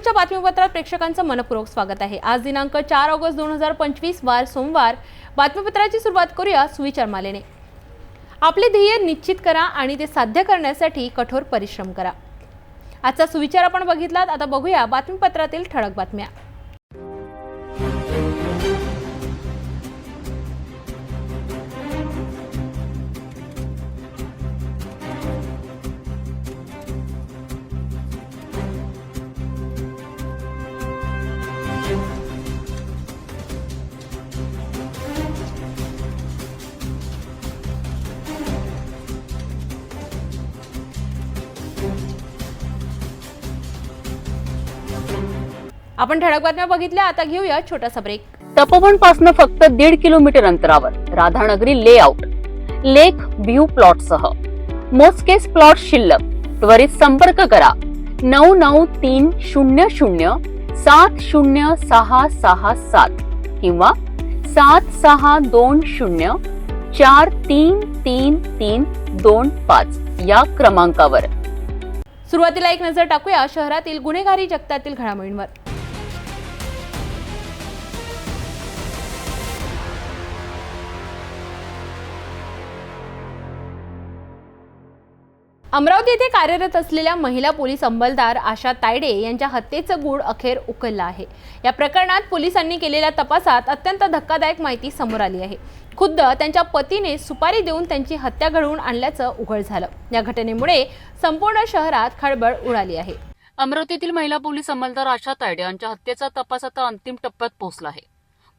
महाराष्ट्राच्या बातमीपत्रात प्रेक्षकांचं मनपूर्वक स्वागत आहे। आज दिनांक 4 ऑगस्ट 2025 वार सोमवार। बातमीपत्राची सुरुवात करूया सुविचार मालेने। आपले ध्येय निश्चित करा आणि ते साध्य करण्यासाठी कठोर परिश्रम करा। आजचा सुविचार आपण बघितलात। आता बघूया बातमीपत्रातील ठळक बातम्या। आपण ठळक बातम्या बघितल्या। आता घेऊया छोटासा ब्रेक। तपोवन पासून फक्त 1.5 किलोमीटर अंतरावर राधानगरी लेआउट लेक व्ह्यू प्लॉट सह मोजकेच प्लॉट शिल्लक। त्वरित संपर्क करा 9930706667 किंवा 7620433325 या क्रमांकावर। सुरुवातीला एक नजर टाकूया शहरातील गुन्हेगारी जगतातील घडामोडींवर। अमरावती येथे कार्यरत असलेल्या महिला पोलीस अंमलदार आशा तायडे यांच्या हत्येचं गूढ अखेर उकललं आहे। या प्रकरणात पोलिसांनी केलेल्या तपासात अत्यंत धक्कादायक माहिती समोर आली आहे। खुद्द त्यांच्या पतीने सुपारी देऊन त्यांची हत्या घडवून आणल्याचं उघड झालं। या घटनेमुळे संपूर्ण शहरात खळबळ उडाली आहे। अमरावतीतील महिला पोलीस अंमलदार आशा तायडे यांच्या हत्येचा तपास आता अंतिम टप्प्यात पोहोचला आहे।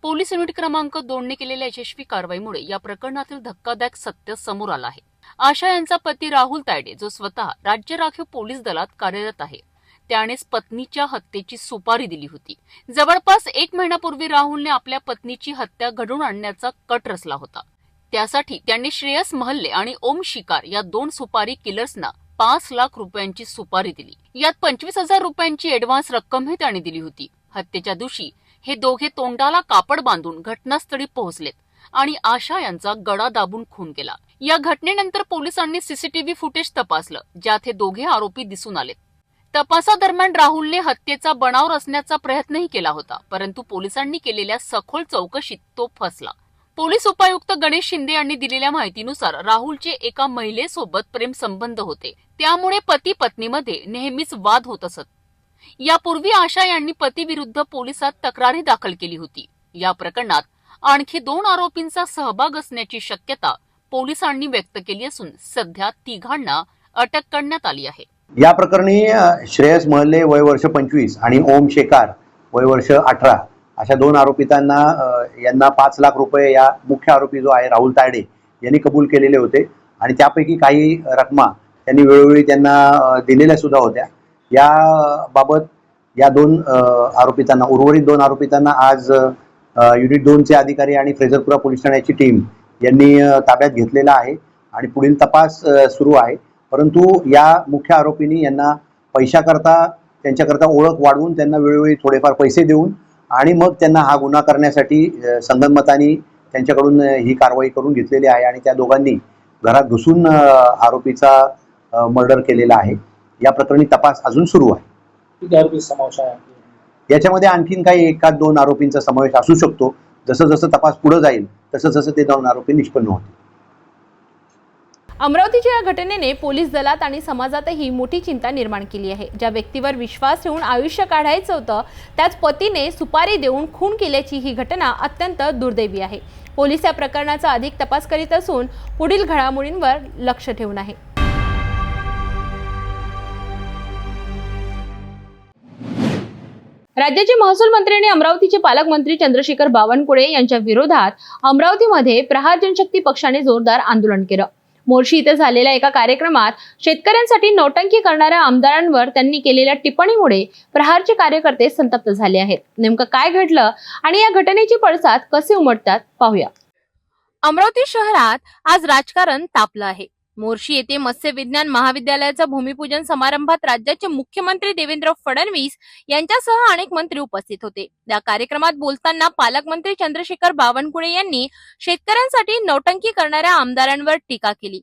पोलीस युनिट क्रमांक 2 ने केलेल्या यशस्वी कारवाईमुळे या प्रकरणातील धक्कादायक सत्य समोर आलं आहे। आशा यांचा पती राहुल तायडे, जो स्वतः राज्य राखीव पोलीस दलात कार्यरत आहे, त्यानेच पत्नीच्या हत्येची सुपारी दिली होती। जवळपास 1 महिन्यापूर्वी राहुलने आपल्या पत्नीची हत्या घडवून आणण्याचा कट रचला होता। त्यासाठी त्यांनी श्रेयस महल्ले आणि ओम शिकार या 2 सुपारी किलर्सना 5 लाख रुपयांची सुपारी दिली। यात 25,000 रुपयांची ऍडव्हान्स रक्कमही त्यांनी दिली होती। हत्येच्या दिवशी हे दोघे तोंडाला कापड बांधून घटनास्थळी पोहोचलेत आणि आशा यांचा गळा दाबून खून केला। या घटनेनंतर पोलिसांनी सीसीटीव्ही फुटेज तपासलं, ज्यात हे दोघे आरोपी दिसून आलेत। तपासादरम्यान राहुलने हत्येचा बनाव रचण्याचा प्रयत्नही केला होता, परंतु पोलिसांनी केलेल्या सखोल चौकशीत तो फसला। पोलीस उपायुक्त गणेश शिंदे यांनी दिलेल्या माहितीनुसार राहुलचे एका महिलेसोबत प्रेम संबंध होते, त्यामुळे पती पत्नीमध्ये नेहमीच वाद होत असत। यापूर्वी आशा यांनी पतीविरुद्ध पोलिसात तक्रारही दाखल केली होती। या प्रकरणात आणखी 2 आरोपींचा सहभाग असण्याची शक्यता पोलिसांनी व्यक्त केली असून सध्या तिघांना अटक करण्यात आली आहे। या प्रकरणी श्रेयस महल्ले वय वर्ष 25 आणि ओम शेकार वय वर्ष 18 अशा 2 आरोपितांना यांना 5 लाख रुपये या मुख्य आरोपी जो आहे राहुल तायडे यांनी कबूल केलेले होते आणि त्यापैकी काही रकमा त्यांनी वेळोवेळी त्यांना दिलेल्या सुद्धा होत्या। या बाबत या 2 आरोपितांना उर्वरित 2 आरोपितांना आज युनिट 2 चे अधिकारी आणि फ्रेझरपुरा पोलीस ठाण्याची टीम यांनी ताब्यात घेतलेला आहे आणि पुढील तपास सुरू आहे। परंतु या मुख्य आरोपींनी यांना पैशाकरता त्यांच्याकरता ओळख वाढवून त्यांना वेळोवेळी थोडेफार पैसे देऊन आणि मग त्यांना हा गुन्हा करण्यासाठी संगनमताने त्यांच्याकडून ही कारवाई करून घेतलेली आहे आणि त्या दोघांनी घरात घुसून आरोपीचा मर्डर केलेला आहे। या प्रकरणी तपास अजून सुरू आहे। याच्यामध्ये आणखीन काही 1-2 आरोपींचा समावेश असू शकतो। जसं जसं तपास पुढे जाईल तसं जसं ते 2 आरोपी निष्पन्न होतील। अमरावतीच्या या घटनेने पोलीस दलात आणि समाजातही मोठी चिंता निर्माण केली आहे। ज्या व्यक्तीवर विश्वास ठेवून आयुष्य काढायचं होतं त्याच पतीने सुपारी देऊन खून केल्याची ही घटना अत्यंत दुर्दैवी आहे। पोलीस या प्रकरणाचा अधिक तपास करीत असून पुढील घडामोडींवर लक्ष ठेवून आहे। राज्याचे महसूल मंत्री आणि अमरावतीचे पालकमंत्री चंद्रशेखर बावनकुळे यांच्या विरोधात अमरावतीमध्ये प्रहार जनशक्ती पक्षाने जोरदार आंदोलन केलं। मोर्शी इथे झालेल्या एका कार्यक्रमात शेतकऱ्यांसाठी नौटंकी करणाऱ्या आमदारांवर त्यांनी केलेल्या टिप्पणीमुळे प्रहारचे कार्यकर्ते संतप्त झाले आहेत। नेमकं काय घडलं आणि या घटनेची पडसाद कसे उमटतात पाहूया। अमरावती शहरात आज राजकारण तापलं आहे। मोर्शी येथे मत्स्य विज्ञान महाविद्यालयाच्या भूमिपूजन समारंभात राज्याचे मुख्यमंत्री देवेंद्र फडणवीस यांच्यासह अनेक मंत्री उपस्थित होते। या कार्यक्रमात बोलताना पालकमंत्री चंद्रशेखर बावनकुळे यांनी शेतकऱ्यांसाठी नौटंकी करणाऱ्या आमदारांवर टीका केली।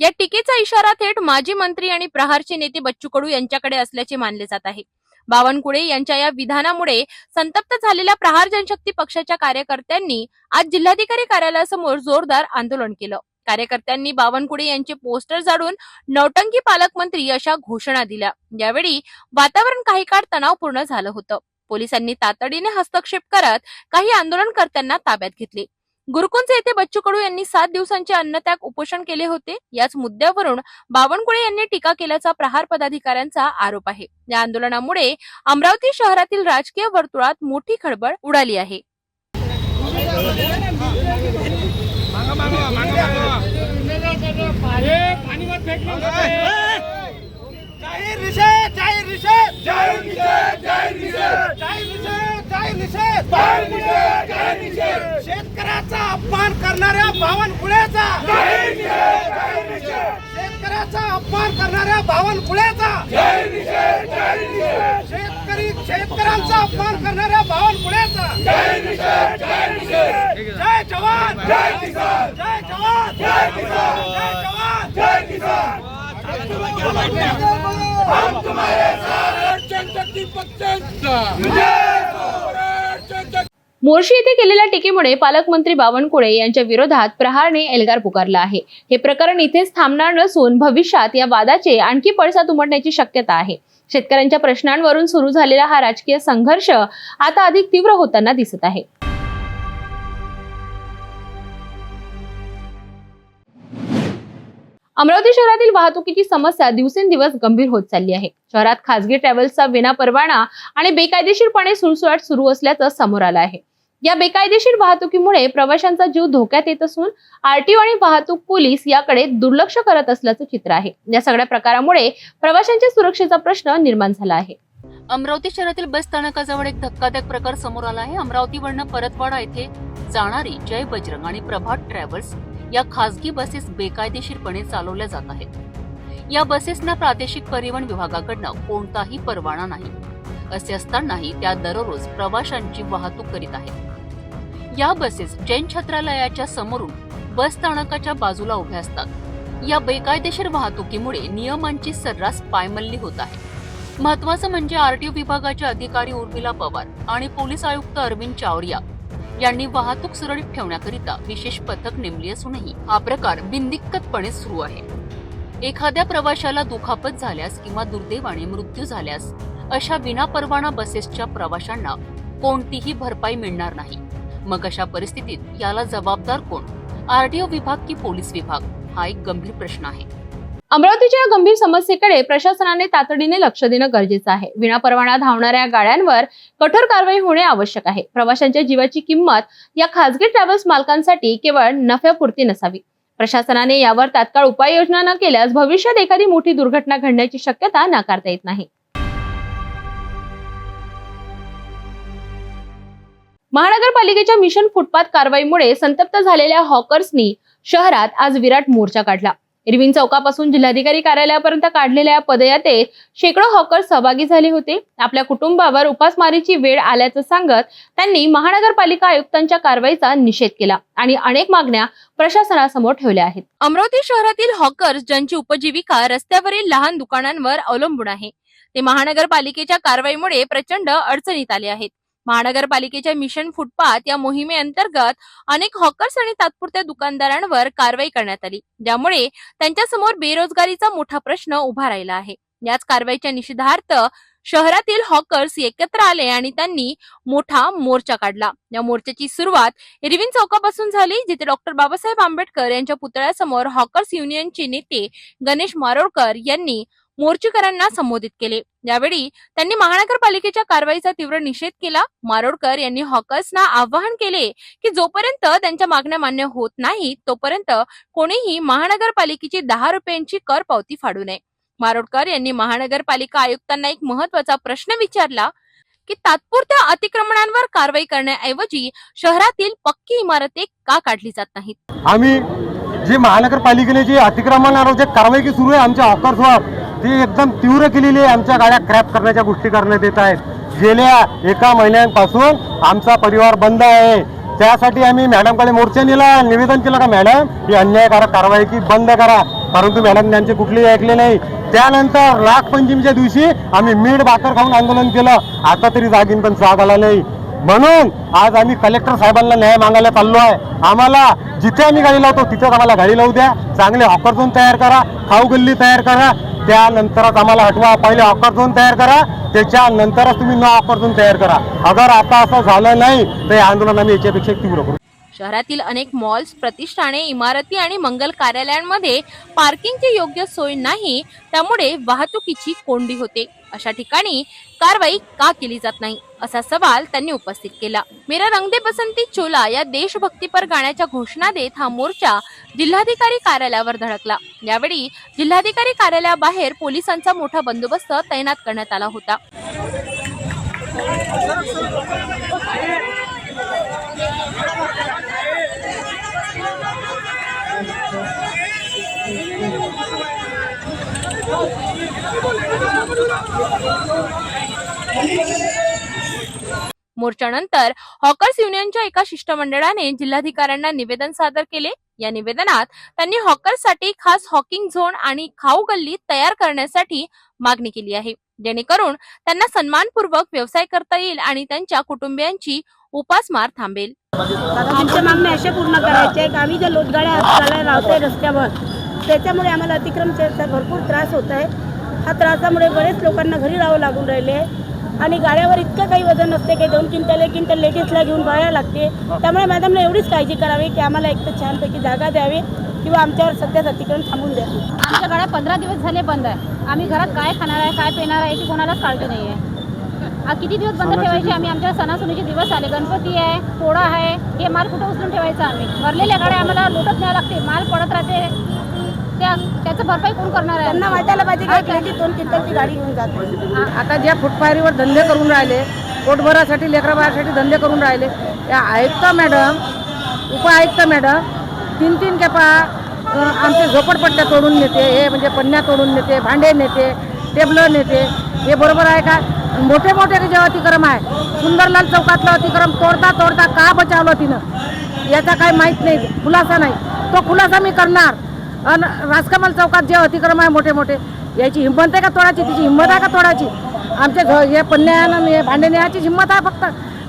या टीकेचा इशारा थेट माजी मंत्री आणि प्रहारचे नेते बच्चू कडू यांच्याकडे असल्याचे मानले जात आहे। बावनकुळे यांच्या या विधानामुळे संतप्त झालेल्या प्रहार जनशक्ती पक्षाच्या कार्यकर्त्यांनी आज जिल्हाधिकारी कार्यालयासमोर जोरदार आंदोलन केलं। कार्यकर्त्यांनी बावनकुळे यांचे पोस्टर जाळून नौटंकी पालकमंत्री अशा घोषणा दिल्या। यावेळी वातावरण काही काळ तणावपूर्ण झालं होतं। पोलिसांनी तातडीने हस्तक्षेप करत काही आंदोलनकर्त्यांना ताब्यात घेतले। गुरुकुंज येथे बच्चू कडू यांनी 7 दिवसांचे अन्नत्याग उपोषण केले होते। याच मुद्द्यावरून बावनकुळे यांनी टीका केल्याचा प्रहार पदाधिकाऱ्यांचा आरोप आहे। या आंदोलनामुळे अमरावती शहरातील राजकीय वर्तुळात मोठी खळबळ उडाली आहे। शेतकऱ्याचा अपमान करणाऱ्या बावनकुळेचा, शेतकऱ्याचा अपमान करणाऱ्या बावनकुळेचा, शेतकऱ्यांचा अपमान करणाऱ्या बावनकुळेचा जय जवान, जय किसान, जय जवान, जय किसान, जय जवान, जय किसान। हम तुम्हारे साथ जनशक्ती पक्षाचा मोर्शी येथे केलेल्या टीकेमुळे पालकमंत्री बावनकुळे यांच्या विरोधात प्रहारने एल्गार पुकारला आहे। हे प्रकरण इथेच थांबणार नसून भविष्यात या वादाचे आणखी पडसाद उमटण्याची शक्यता आहे। शेतकऱ्यांच्या प्रश्नांवरून सुरू झालेला हा राजकीय संघर्ष आता अधिक तीव्र होताना दिसत आहे। अमरावती शहरातील वाहतुकीची समस्या दिवसेंदिवस गंभीर होत चालली आहे। शहरात खासगी ट्रॅव्हल्सचा विनापरवाना आणि बेकायदेशीरपणे सुळसुळाट सुरू असल्याचं समोर आलं आहे। या बेकायदेशीर वाहतुकीमुळे प्रवाशांचा जीव धोक्यात येत असून आरटीओ आणि वाहतूक पोलीस याकडे दुर्लक्ष करत असल्याचं चित्र आहे। या सगळ्या प्रकारामुळे प्रवाशांच्या सुरक्षेचा प्रश्न निर्माण झाला आहे। अमरावती शहरातील बस स्थानकाजवळ एक धक्कादायक प्रकार समोर आला आहे। अमरावतीवरून परतवाडा येथे जाणारी जय बजरंग आणि प्रभात ट्रॅव्हल्स या खासगी बसेस बेकायदेशीरपणे चालवल्या जात आहेत। या बसेसना प्रादेशिक परिवहन विभागाकडून कोणताही परवाना नाही। असे असतानाही त्या दररोज प्रवाशांची वाहतूक करीत आहेत। या बसेस जैन छत्रालयाच्या समोरून बस स्थानकाच्या बाजूला उभ्या असतात। या बेकायदेशीर वाहतुकीमुळे नियमांची सर्रास पायमल्ली होत आहे। महत्त्वाचं म्हणजे आरटीओ विभागाचे अधिकारी उर्मिला पवार आणि पोलीस आयुक्त अरविंद चावरिया यांनी वाहतूक सुरळीत ठेवण्याकरिता विशेष पथक नेमली असूनही हा प्रकार बिनदिक्कतपणे सुरू आहे। एखाद्या प्रवाशाला दुखापत झाल्यास किंवा दुर्दैवाने मृत्यू झाल्यास अशा विनापरवाना बसेसच्या प्रवाशांना कोणतीही भरपाई मिळणार नाही। मग अशा परिस्थितीत याला जबाबदार कोण? आरटीओ विभाग की पोलीस विभाग? हा एक गंभीर प्रश्न आहे। अमरावतीच्या या गंभीर समस्येकडे प्रशासनाने तातडीने लक्ष देणं गरजेचं आहे। विनापरवाना धावणाऱ्या गाड्यांवर कठोर कारवाई होणे आवश्यक आहे। प्रवाशांच्या जीवाची किंमत या खासगी ट्रॅव्हल्स मालकांसाठी केवळ नफ्यापुरती नसावी। प्रशासनाने यावर तात्काळ उपाययोजना न केल्यास भविष्यात एखादी मोठी दुर्घटना घडण्याची शक्यता नाकारता येत नाही। महानगरपालिकेच्या मिशन फुटपाथ कारवाईमुळे संतप्त झालेल्या हॉकर्सनी शहरात आज विराट मोर्चा काढला। इरविन चौकापासून जिल्हाधिकारी कार्यालयापर्यंत काढलेल्या पदयात्रेत शेकडो हॉकर्स सहभागी झाले होते। आपल्या कुटुंबावर उपासमारीची वेळ आल्याचं सांगत त्यांनी महानगरपालिका आयुक्तांच्या कारवाईचा निषेध केला आणि अनेक मागण्या प्रशासनासमोर ठेवल्या आहेत। अमरावती शहरातील हॉकर्स ज्यांची उपजीविका रस्त्यावरील लहान दुकानांवर अवलंबून आहे, ते महानगरपालिकेच्या कारवाईमुळे प्रचंड अडचणीत आले आहेत। महानगरपालिकेच्या मिशन फुटपाथ या मोहिमेअंतर्गत अनेक हॉकर्स आणि तात्पुरत्या दुकानदारांवर कारवाई करण्यात आली, ज्यामुळे त्यांच्यासमोर बेरोजगारीचा मोठा प्रश्न उभा राहिला आहे। याच कारवाईच्या निषेधार्थ शहरातील हॉकर्स एकत्र आले आणि त्यांनी मोठा मोर्चा काढला। या मोर्चाची सुरुवात इरविन चौकापासून झाली, जिथे डॉक्टर बाबासाहेब आंबेडकर यांच्या पुतळ्यासमोर हॉकर्स युनियनचे नेते गणेश मारोडकर यांनी मोर्चेकरांना संबोधित केले। यावेळी त्यांनी महानगरपालिकेच्या कारवाईचा तीव्र निषेध केला। मारोडकर यांनी हॉकर्सना आवाहन केले की जोपर्यंत त्यांच्या मागण्या मान्य होत नाही तोपर्यंत कोणीही महानगरपालिकेची 10 रुपयांची कर पावती फाडू नये। मारोडकर यांनी महानगरपालिका आयुक्तांना एक महत्त्वाचा प्रश्न विचारला की तात्पुरत्या अतिक्रमणांवर कारवाई करण्याऐवजी शहरातील पक्की इमारती का काढली जात नाहीत। आम्ही जे महानगरपालिकेने जे अतिक्रमणावर जे कारवाई सुरू आहे आमच्या हॉकर्सवर ती एकदम तीव्र केलेली आहे। आमच्या गाड्या क्रॅप करण्याच्या गोष्टी करण्यात येत आहेत। गेल्या 1 महिन्यापासून आमचा परिवार बंद आहे। त्यासाठी आम्ही मॅडमकडे मोर्चा नेला, निवेदन केलं का मॅडम ही अन्यायकारक कारवाई की बंद करा, परंतु मॅडम यांचे कुठलेही ऐकले नाही। त्यानंतर नागपंचमीच्या दिवशी आम्ही मीठ भाकर खाऊन आंदोलन केलं. आता तरी जागीन पण स्वाद आला नाही. म्हणून आज आम्ही कलेक्टर साहेबांना न्याय मागायला चाललो आहे. आम्हाला जिथे आम्ही गाडी लावतो तिथेच आम्हाला गाडी लावू द्या. चांगले हॉकर झोन तयार करा, खाऊ गल्ली तयार करा, त्यानंतरच आम्हाला हटवा. पहिले हॉकर झोन तयार करा, त्याच्यानंतरच तुम्ही न हॉकर झोन तयार करा. अगर आता असं झालं नाही तर हे आंदोलन आम्ही याच्यापेक्षा तीव्र करू. शहरातील अनेक मॉल्स, प्रतिष्ठाने, इमारती आणि मंगल कार्यालयांमध्ये पार्किंगची योग्य सोय नाही, त्यामुळे वाहतुकीची कोंडी होते. अशा ठिकाणी कारवाई का केली जात नाही, असा सवाल त्यांनी उपस्थित केला. मेरा रंग दे बसंती चोला या देशभक्तीपर गाण्याच्या घोषणा देत हा मोर्चा जिल्हाधिकारी कार्यालयावर धडकला. यावेळी जिल्हाधिकारी कार्यालयाबाहेर पोलिसांचा मोठा बंदोबस्त तैनात करण्यात आला होता. मोर्चानंतर हॉकर्स युनियनच्या एका शिष्टमंडळाने जिल्हाधिकाऱ्यांना निवेदन सादर केले. या निवेदनात त्यांनी हॉकर्ससाठी खास हॉकिंग झोन आणि खाऊ गल्ली तयार करण्यासाठी मागणी केली आहे, जेणेकरून त्यांना सन्मानपूर्वक व्यवसाय करता येईल आणि त्यांच्या कुटुंबियांची उपासमार थांबेल. आमच्या मागण्या अशा पूर्ण करायच्या की आम्ही ज्या लोटगाड्या चालायला लावतोय रस्त्यावर, त्याच्यामुळे आम्हाला अतिक्रमणाचा भरपूर त्रास होत आहे. हा त्रासामुळे बरेच लोकांना घरी राहावं लागून राहिले आणि गाड्यावर इतकं काही वजन नसते की 2 क्विंटल 1 क्विंटल लेडीजला घेऊन बाहेर लागते. त्यामुळे मॅडमला एवढीच काळजी करावी की आम्हाला एक तर छानपैकी जागा द्यावी किंवा आमच्यावर सध्या अतिक्रमण थांबून द्यावी. आमच्या गाड्या 15 दिवस झाले बंद आहे. आम्ही घरात काय खाणार आहे, काय पिणार आहे, ती कोणालाच काळजी नाही आहे. किती दिवस बंद ठेवायचे आम्ही? आमच्या सणासुदीचे दिवस आले, गणपती आहे, पोळा आहे, हे माल कुठं उचलून ठेवायचा आम्ही? भरलेल्या गाड्या आम्हाला लोटत न्यावं लागते, माल पडत राहते, त्याचं भरपाई कोण करणार आहे? त्यांना वाटायला पाहिजे की 2 क्विंटलची गाडी घेऊन जाते. आता ज्या फुटपाथवर धंदे करून राहिले, पोटभरासाठी लेकराबाळासाठी धंदे करून राहिले, त्या आयुक्त मॅडम, उपआयुक्त मॅडम 3 कॅपा आमचे झोपडपट्ट्या तोडून नेते, हे म्हणजे पन्न्या तोडून नेते, भांडे नेते, टेबलं नेते. हे बरोबर आहे का? मोठे मोठे जे अतिक्रम आहे, सुंदरलाल चौकातलं अतिक्रम तोडता तोडता का बचावलं तिनं याचा काही माहीत नाही, खुलासा नाही. तो खुलासा मी करणार. आणि राजकमल चौकात जे अतिक्रम आहे मोठे मोठे, याची हिंमत आहे का तोडायची? तिची हिंमत आहे का तोडायची? आमच्या हे पन्न्यानं हे भांडे न्यायची हिंमत आहे फक्त.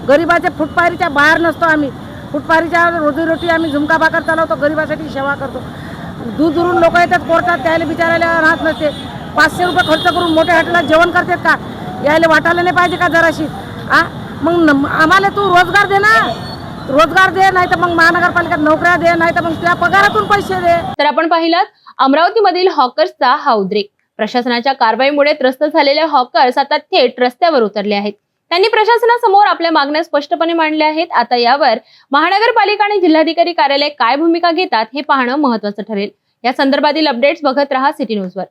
गरिबाच्या फुटपाथीच्या बाहेर नसतो आम्ही. फुटपाथीच्या रोजीरोटी आम्ही झुमका भाकर चालवतो, गरिबासाठी सेवा करतो. दूर लोक येतात कोर्टात, त्याला बिचारायला राहत नसते. 500 रुपये खर्च करून मोठ्या हॉटेलात जेवण करतात का? यायला वाटायला नाही पाहिजे का जराशी? मग आम्हाला तू रोजगार दे ना, रोजगार दे, नाही तर मग महानगरपालिकेत नोकऱ्या दे, नाही तर मग त्या पगारातून पैसे दे. तर आपण पाहिलात अमरावतीमधील हॉकर्सचा हा उद्रेक. प्रशासनाच्या कारवाईमुळे त्रस्त झालेले हॉकर्स आता थेट रस्त्यावर उतरले आहेत. त्यांनी प्रशासनासमोर आपल्या मागण्या स्पष्टपणे मांडल्या आहेत. आता यावर महानगरपालिका आणि जिल्हाधिकारी कार्यालय काय भूमिका घेतात हे पाहणं महत्त्वाचं ठरेल. या संदर्भातील अपडेट्स बघत रहा सिटी न्यूजवर.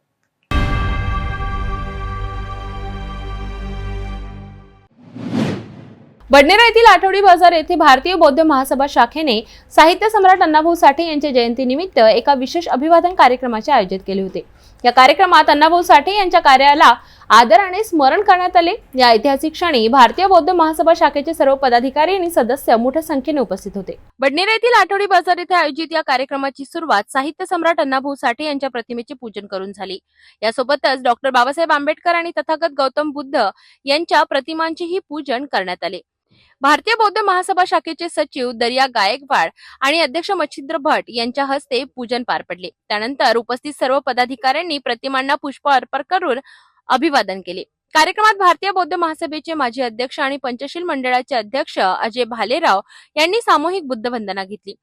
बडनेरा येथील आठवडी बाजार येथे भारतीय बौद्ध महासभा शाखेने साहित्य सम्राट अण्णाभाऊ साठे यांच्या जयंतीनिमित्त एका विशेष अभिवादन कार्यक्रमाचे आयोजित केले होते. या कार्यक्रमात अण्णाभाऊ साठे यांच्या कार्याला आदराने स्मरण करण्यात आले. या ऐतिहासिक क्षणी भारतीय बौद्ध महासभा शाखेचे सर्व पदाधिकारी आणि सदस्य मोठ्या संख्येने उपस्थित होते. बडनेरा येथील आठवडी बाजार येथे आयोजित या कार्यक्रमाची सुरुवात साहित्य सम्राट अण्णाभाऊ साठे यांच्या प्रतिमेचे पूजन करून झाली. यासोबतच डॉक्टर बाबासाहेब आंबेडकर आणि तथागत गौतम बुद्ध यांच्या प्रतिमांचेही पूजन करण्यात आले. भारतीय बौद्ध महासभा शाखेचे सचिव दर्या गायकवाड आणि अध्यक्ष मच्छिंद्र भट यांच्या हस्ते पूजन पार पडले. त्यानंतर उपस्थित सर्व पदाधिकाऱ्यांनी प्रतिमांना पुष्प अर्पण करून अभिवादन केले. कार्यक्रमात भारतीय बौद्ध महासभेचे माजी अध्यक्ष आणि पंचशील मंडळाचे अध्यक्ष अजय भालेराव यांनी सामूहिक बुद्धवंदना घेतली.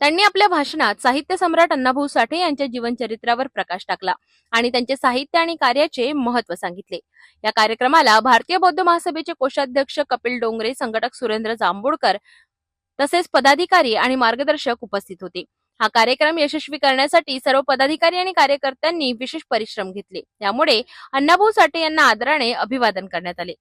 त्यांनी आपल्या भाषणात साहित्य सम्राट अण्णाभाऊ साठे यांच्या जीवनचरित्रावर प्रकाश टाकला आणि त्यांचे साहित्य आणि कार्याचे महत्त्व सांगितले. या कार्यक्रमाला भारतीय बौद्ध महासभेचे कोषाध्यक्ष कपिल डोंगरे, संघटक सुरेंद्र जांभूळकर तसेच पदाधिकारी आणि मार्गदर्शक उपस्थित होते. हा कार्यक्रम यशस्वी करण्यासाठी सर्व पदाधिकारी आणि कार्यकर्त्यांनी विशेष परिश्रम घेतले. त्यामुळे अण्णाभाऊ साठे यांना आदराने अभिवादन करण्यात आले.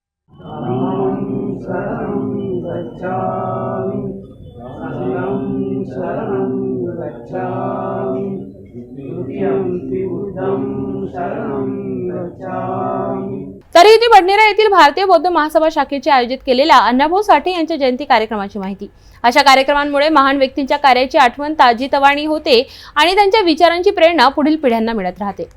तर ही बडनेरा येथील भारतीय बौद्ध महासभा शाखेचे आयोजित केलेल्या अण्णाभाऊ साठे यांच्या जयंती कार्यक्रमाची माहिती. अशा कार्यक्रमांमुळे महान व्यक्तींच्या कार्याची आठवण ताजीतवाणी होते आणि त्यांच्या विचारांची प्रेरणा पुढील पिढ्यांना मिळत राहते.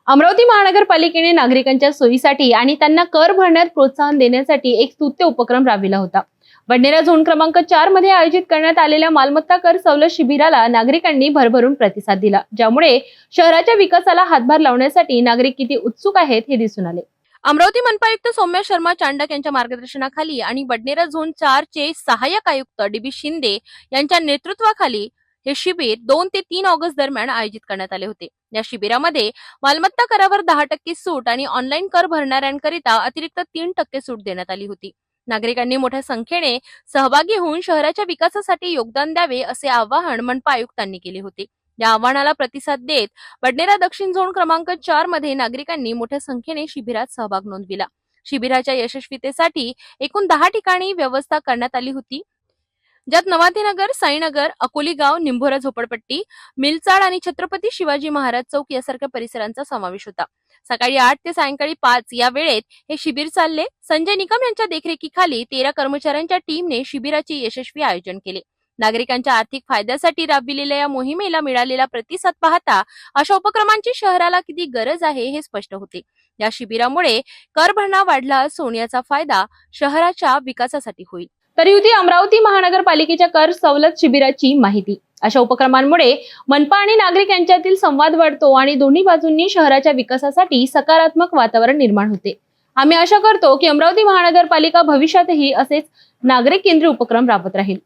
अमरावती महानगरपालिकेने नागरिकांच्या सोयीसाठी आणि त्यांना कर भरण्यात प्रोत्साहन देण्यासाठी एक स्तुत्य उपक्रम राबविला होता. बडनेरा झोन क्रमांक 4 मध्ये आयोजित करण्यात आलेल्या मालमत्ता कर सवलत शिबिराला नागरिकांनी भरभरून प्रतिसाद दिला, ज्यामुळे शहराच्या विकासाला हातभार लावण्यासाठी नागरिक किती उत्सुक आहेत हे दिसून आले. अमरावती मनपा आयुक्त सौम्या शर्मा चांडक यांच्या मार्गदर्शनाखाली आणि बडनेरा झोन 4 चे सहाय्यक आयुक्त DB शिंदे यांच्या नेतृत्वाखाली हे शिबिर 2 ते 3 ऑगस्ट दरम्यान आयोजित करण्यात आले होते. या शिबिरामध्ये मालमत्ता करावर 10% सूट आणि ऑनलाईन कर भरणाऱ्यांकरिता अतिरिक्त 3% सूट देण्यात आली होती. नागरिकांनी मोठ्या संख्येने सहभागी होऊन शहराच्या विकासासाठी योगदान द्यावे असे आवाहन मनपा आयुक्तांनी केले होते. या आवाहनाला प्रतिसाद देत बडनेरा दक्षिण झोन क्रमांक 4 मध्ये नागरिकांनी मोठ्या संख्येने शिबिरात सहभाग नोंदविला. शिबिराच्या यशस्वीतेसाठी एकूण 10 ठिकाणी व्यवस्था करण्यात आली होती, ज्यात नवातीनगर, साईनगर, अकोली गाव, निंभोरा झोपडपट्टी, मिलचाड आणि छत्रपती शिवाजी महाराज चौक यासारख्या परिसरांचा समावेश होता. सकाळी 8 ते सायंकाळी 5 या वेळेत हे शिबिर चालले. संजय निकम यांच्या देखरेखीखाली 13 कर्मचाऱ्यांच्या टीमने शिबिराचे यशस्वी आयोजन केले. नागरिकांच्या आर्थिक फायद्यासाठी राबविलेल्या या मोहिमेला मिळालेला प्रतिसाद पाहता अशा उपक्रमांची शहराला किती गरज आहे हे स्पष्ट होते. या शिबिरामुळे कर भरणा वाढला असून याचा फायदा शहराच्या विकासासाठी होईल. तरी होती अमरावती महानगरपालिकेच्या कर सवलत शिबिराची माहिती. अशा उपक्रमांमुळे मनपा आणि नागरिक यांच्यातील संवाद वाढतो आणि दोन्ही बाजूंनी शहराच्या विकासासाठी सकारात्मक वातावरण निर्माण होते. आम्ही आशा करतो की अमरावती महानगरपालिका भविष्यातही असेच नागरिक केंद्रीय उपक्रम राबवत राहील.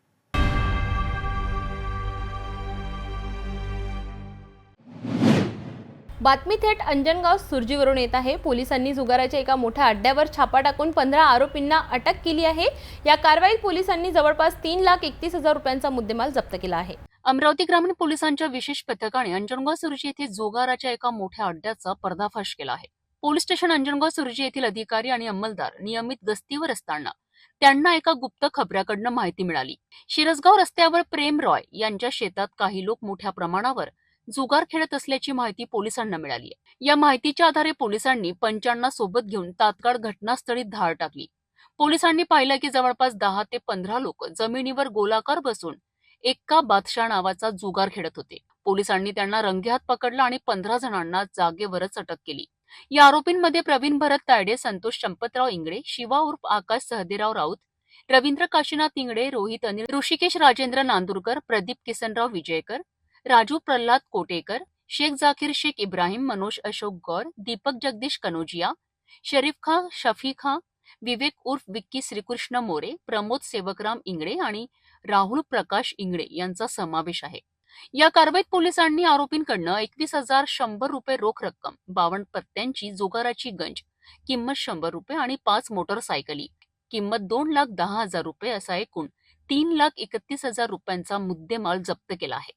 बातमी थेट अंजनगाव सुर्जीवरून येत आहे. पोलिसांनी जुगाराच्या एका मोठ्या अड्ड्यावर छापा टाकून 15 आरोपींना अटक केली आहे. या कारवाईत पोलिसांनी जवळपास 3,31,000 रुपयांचा मुद्देमाल जप्त केला आहे. अमरावती ग्रामीण पोलिसांच्या विशेष पथकाने अंजनगाव सुर्जी येथे जुगाराच्या एका मोठ्या अड्ड्याचा पर्दाफाश केला आहे. पोलीस स्टेशन अंजनगाव सुर्जी येथील अधिकारी आणि अंमलदार नियमित गस्तीवर असताना त्यांना एका गुप्त खबऱ्याकडनं माहिती मिळाली. शिरसगाव रस्त्यावर प्रेम रॉय यांच्या शेतात काही लोक मोठ्या प्रमाणावर जुगार खेळत असल्याची माहिती पोलिसांना मिळाली आहे. या माहितीच्या आधारे पोलिसांनी पंचांना सोबत घेऊन तात्काळ घटनास्थळी धाड टाकली. पोलिसांनी पाहिलं की जवळपास 10 ते 15 लोक जमिनीवर गोलाकार बसून एक्का बादशाह नावाचा जुगार खेळत होते. पोलिसांनी त्यांना रंगेहात पकडलं आणि 15 जणांना जागेवरच अटक केली. या आरोपींमध्ये प्रवीण भरत तायडे, संतोष चंपतराव इंगडे, शिवा उर्फ आकाश सहदेराव राऊत, रवींद्र काशीनाथ इंगडे, रोहित अनिल, ऋषिकेश राजेंद्र नांदुरकर, प्रदीप किसनराव विजयकर, राजू प्रल्हाद कोटेकर, शेख जाकीर शेख इब्राहिम, मनोज अशोक गौर, दीपक जगदीश कनोजिया, शरीफ खां शफी खां, विवेक उर्फ विक्की श्रीकृष्ण मोरे, प्रमोद सेवकराम इंगडे आणि राहुल प्रकाश इंगडे यांचा समावेश आहे. या कारवाईत पोलिसांनी आरोपींकडनं 21,100 रुपये रोख रक्कम, 52 पत्त्यांची जुगाराची गंज किंमत 100 रुपये आणि 5 मोटरसायकली किंमत 2,10,000 रुपये असा एकूण 3,31,000 रुपयांचा मुद्देमाल जप्त केला आहे.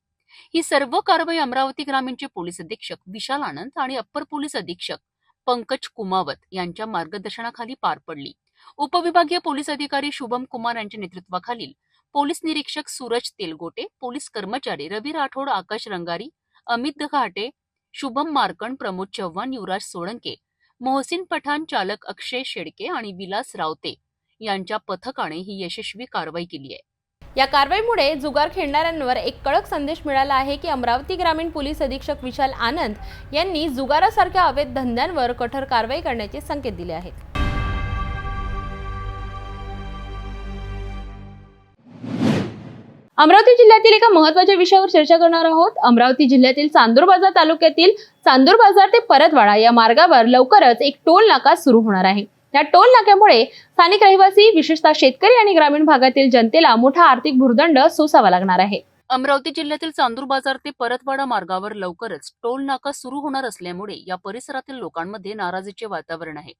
ही सर्व कारवाई अमरावती ग्रामीणचे पोलीस अधीक्षक विशाल आनंद आणि अप्पर पोलीस अधीक्षक पंकज कुमावत यांच्या मार्गदर्शनाखाली पार पडली. उपविभागीय पोलीस अधिकारी शुभम कुमार यांच्या नेतृत्वाखालील पोलीस निरीक्षक सूरज तेलगोटे, पोलीस कर्मचारी रवी राठोड, आकाश रंगारी, अमित घाटे, शुभम मार्कंड, प्रमोद चव्हाण, युवराज सोळंके, मोहसिन पठाण, चालक अक्षय शेडके आणि विलास रावते यांच्या पथकाने ही यशस्वी कारवाई केली आहे. या कारवाईमुळे जुगार खेळणाऱ्यांवर एक कडक संदेश मिळाला आहे की अमरावती ग्रामीण पोलीस अधीक्षक विशाल आनंद यांनी जुगारासारख्या अवैध धंद्यांवर कठोर कारवाई करण्याचे संकेत दिले आहेत. अमरावती जिल्ह्यातील एका महत्त्वाच्या विषयावर चर्चा करणार आहोत. अमरावती जिल्ह्यातील चांदूर बाजार तालुक्यातील चांदूर बाजार ते परतवाडा या मार्गावर लवकरच एक टोल नाका सुरू होणार आहे. या टोल नाक्यामुळे स्थानिक रहिवासी, विशेषतः शेतकरी आणि ग्रामीण भागातील जनतेला मोठा आर्थिक भुर्दंड सोसावा लागणार आहे. अमरावती जिल्ह्यातील चांदूर बाजार ते परतवाडा मार्गावर लवकरच टोल नाका सुरू होणार असल्यामुळे या परिसरातील लोकांमध्ये नाराजीचे वातावरण आहे.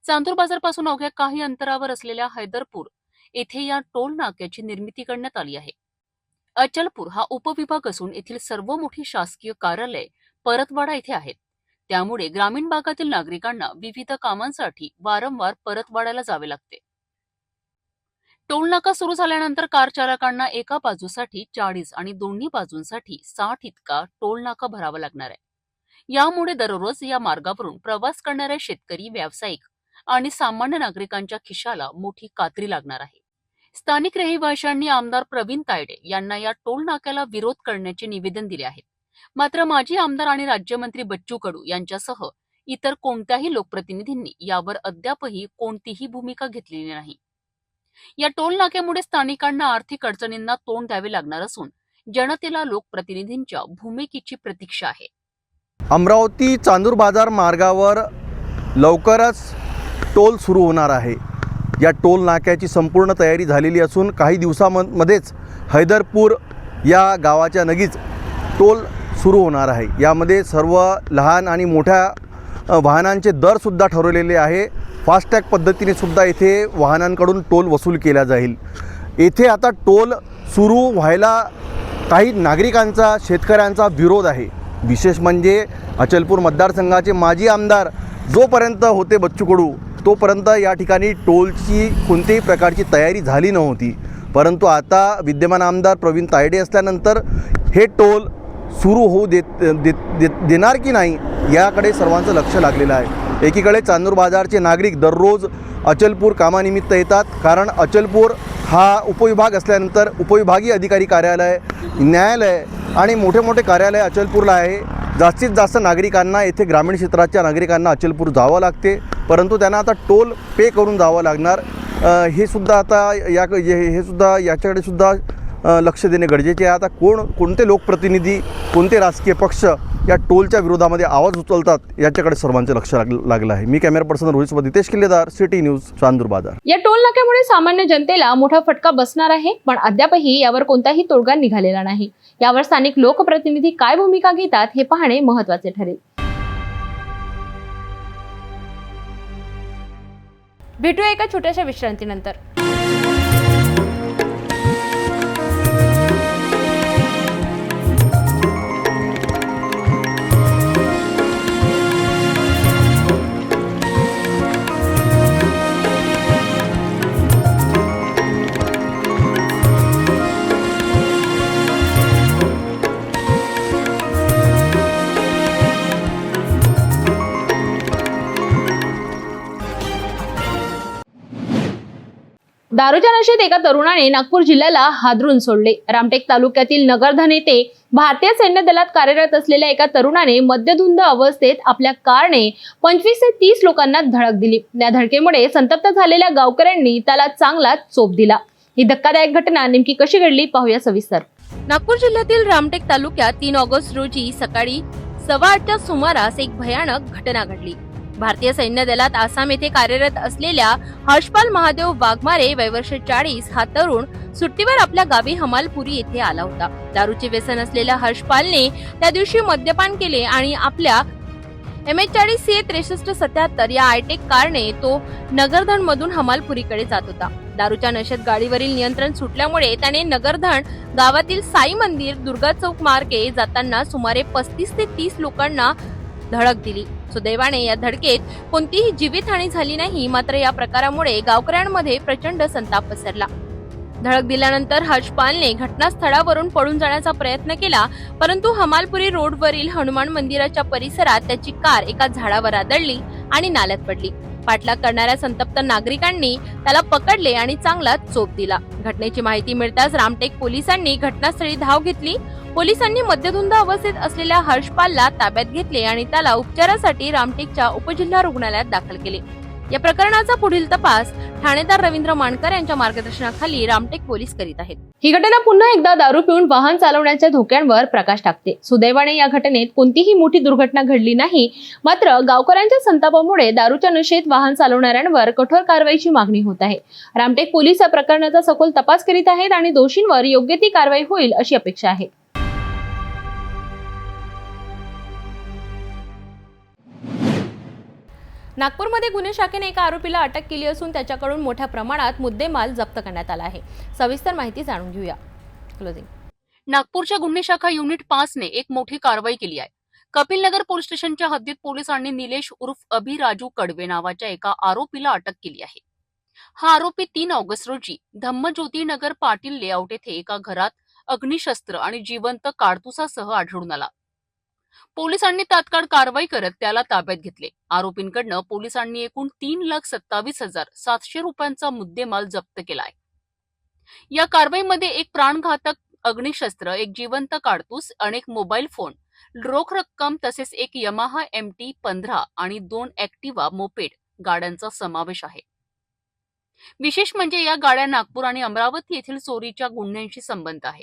चांदूर बाजार पासून अवघ्या काही अंतरावर असलेल्या हैदरपूर येथे या टोल नाक्याची निर्मिती करण्यात आली आहे. अचलपूर हा उपविभाग असून येथील सर्व मोठी शासकीय कार्यालय परतवाडा येथे आहेत. त्यामुळे ग्रामीण भागातील नागरिकांना विविध कामांसाठी वारंवार परतवाड्याला जावे लागते. टोल नाका सुरू झाल्यानंतर कार चालकांना एका बाजूसाठी 40 आणि दोन्ही बाजूंसाठी 60 इतका टोल नाका भरावा लागणार आहे. यामुळे दररोज या मार्गावरून प्रवास करणाऱ्या शेतकरी, व्यावसायिक आणि सामान्य नागरिकांच्या खिशाला मोठी कात्री लागणार आहे. स्थानिक रहिवाशांनी आमदार प्रवीण तायडे यांना या टोल नाक्याला विरोध करण्याचे निवेदन दिले आहे. मात्र माजी आमदार आणि राज्यमंत्री बच्चू कडू यांच्यासह इतर कोणत्याही लोकप्रतिनिधींनी यावर अद्यापही कोणतीही भूमिका घेतलेली नाही. या टोल नाक्यामुळे स्थानिकांना आर्थिक अडचणींना तोंड द्यावे लागणार असून जनतेला लोकप्रतिनिधींच्या भूमिकेची प्रतीक्षा आहे. अमरावती चांदूर बाजार मार्गावर लवकरच टोल सुरू होणार आहे. या टोल नाक्याची संपूर्ण तयारी झालेली असून काही दिवसांमध्येच हैदरपूर या गावाच्या नगीच टोल सुरू होणार आहे. यामध्ये सर्व लहान आणि मोठ्या वाहनांचे दरसुद्धा ठरवलेले आहे. फास्टॅग पद्धतीने सुद्धा येथे वाहनांकडून टोल वसूल केला जाईल. येथे आता टोल सुरू व्हायला काही नागरिकांचा, शेतकऱ्यांचा विरोध आहे. विशेष म्हणजे अचलपूर मतदारसंघाचे माजी आमदार जोपर्यंत होते बच्चू कडू तोपर्यंत या ठिकाणी टोलची कोणत्याही प्रकारची तयारी झाली नव्हती. परंतु आता विद्यमान आमदार प्रवीण तायडे असल्यानंतर हे टोल सुरू होऊ देणार की नाही याकडे सर्वांचं लक्ष लागलेलं आहे. एकीकडे चांदूर बाजारचे नागरिक दररोज अचलपूर कामानिमित्त येतात, कारण अचलपूर हा उपविभाग असल्यानंतर उपविभागीय अधिकारी कार्यालय, न्यायालय आणि मोठे मोठे कार्यालय अचलपूरला आहे. जास्तीत जास्त नागरिकांना येथे ग्रामीण क्षेत्राच्या नागरिकांना अचलपूर जावं लागते, परंतु त्यांना आता टोल पे करून जावं लागणार. हे सुद्धा आता याच्याकडे सुद्धा लक्ष देणे गरजेचे आहे. आता कोणते लोकप्रतिनिधी, कोणते राजकीय पक्ष या टोलच्या विरोधामध्ये आवाज उचलतात याच्याकडे सर्वांचे लक्ष लागलं आहे. मी कॅमेरा पर्सन रोहितसोबत हितेश किल्लेदार, सिटी न्यूज, चांदूर बाजार. या टोल नाक्यामुळे सामान्य जनतेला मोठा फटका बसणार आहे, पण अद्यापही यावर कोणताही तोडगा निघालेला नाही. यावर स्थानिक लोकप्रतिनिधी काय भूमिका घेतात हे पाहणे महत्त्वाचे ठरेल. भेटूया एका छोट्याशा विश्रांतीनंतर. दारूच्या नशेत एका तरुणाने नागपूर जिल्ह्याला हादरून सोडले. रामटेक तालुक्यातील नगरधन येथे भारतीय सैन्य दलात कार्यरत असलेल्या एका तरुणाने मद्यधुंद अवस्थेत आपल्या कारने 25 ते 30 लोकांना धडक दिली. या धडकेमुळे संतप्त झालेल्या गावकऱ्यांनी त्याला चांगला चोप दिला. ही धक्कादायक घटना नेमकी कशी घडली पाहूया सविस्तर. नागपूर जिल्ह्यातील रामटेक तालुक्यात 3 ऑगस्ट रोजी सकाळी 8:15च्या सुमारास एक भयानक घटना घडली. भारतीय सैन्य दलात आसाम येथे कार्यरत असलेल्या हर्षपाल महादेव वाघमारे वय वर्ष 40 हा तरुण सुट्टीवर आपल्या गावी हमालपुरी येथे आला होता. दारूचे व्यसन असलेल्या हर्षपालने त्या दिवशी मद्यपान केले आणि आपल्या MH40 CA 6377 या आयटेक कारने तो नगरधन मधून हमालपुरीकडे जात होता. दारूच्या नशेत गाडीवरील नियंत्रण सुटल्यामुळे त्याने नगरधन गावातील साई मंदिर दुर्गा चौक मार्गे जाताना सुमारे 35 ते 30 लोकांना धडक दिली. सुदैवाने या धडकेत कोणतीही जीवितहानी झाली नाही. मात्र या प्रकारामुळे गावकऱ्यांमध्ये प्रचंड संताप पसरला. धडक दिल्यानंतर हर्षपालने घटनास्थळावरून पळून जाण्याचा प्रयत्न केला, परंतु हमालपुरी रोडवरील हनुमान मंदिराच्या परिसरात त्याची कार एका झाडावर आदळली आणि नाल्यात पडली. पाठलाग करणाऱ्या संतप्त नागरिकांनी त्याला पकडले आणि चांगला चोप दिला. घटनेची माहिती मिळताच रामटेक पोलिसांनी घटनास्थळी धाव घेतली. पोलिसांनी मद्यधुंद अवस्थेत असलेल्या हर्षपालला ताब्यात घेतले आणि त्याला उपचारासाठी रामटेकच्या उपजिल्हा रुग्णालयात दाखल केले. या प्रकरणाचा पुढील तपास ठाणेदार रवींद्र मानकर यांच्या मार्गदर्शनाखाली रामटेक पोलीस करीत आहेत. ही घटना पुन्हा एकदा दारू पिऊन वाहन चालवण्याच्या धोक्यांवर प्रकाश टाकते. सुदैवाने या घटनेत कोणतीही मोठी दुर्घटना घडली नाही. मात्र गावकऱ्यांच्या संतापामुळे दारूच्या नशेत वाहन चालवणाऱ्यांवर कठोर कारवाईची मागणी होत आहे. रामटेक पोलीस या प्रकरणाचा सखोल तपास करीत आहेत आणि दोषींवर योग्य ती कारवाई होईल अशी अपेक्षा आहे. नागपूरमध्ये गुन्हे शाखेने एका आरोपीला अटक केली असून त्याच्याकडून मोठ्या प्रमाणात मुद्देमाल जप्त करण्यात आला आहे. सविस्तर माहिती जाणून घेऊया. क्लोजिंग. नागपूरच्या गुन्हे शाखा युनिट 5 ने एक मोठी कारवाई केली आहे. कपिलनगर पोलीस स्टेशनच्या हद्दीत पोलिसांनी निलेश उर्फ अभि राजू कडवे नावाच्या एका आरोपीला अटक केली आहे. हा आरोपी 3 ऑगस्ट रोजी धम्मज्योती नगर पाटील लेआउट येथे एका घरात अग्निशस्त्र आणि जिवंत काडतुसासह आढळून आला. पोलिसांनी तात्काळ कारवाई करत त्याला ताब्यात घेतले. आरोपींकडनं पोलिसांनी एकूण 3,27,700 रुपयांचा मुद्देमाल जप्त केलाय. या कारवाईमध्ये एक प्राणघातक अग्निशस्त्र, एक जिवंत काडतूस, अनेक मोबाईल फोन रोख रक्कम तसेच एक यमाहा MT-15 आणि 2 ऍक्टिवा मोपेड गाड्यांचा समावेश आहे. विशेष म्हणजे या गाड्या नागपूर आणि अमरावती येथील चोरीच्या गुन्ह्यांशी संबंध आहे.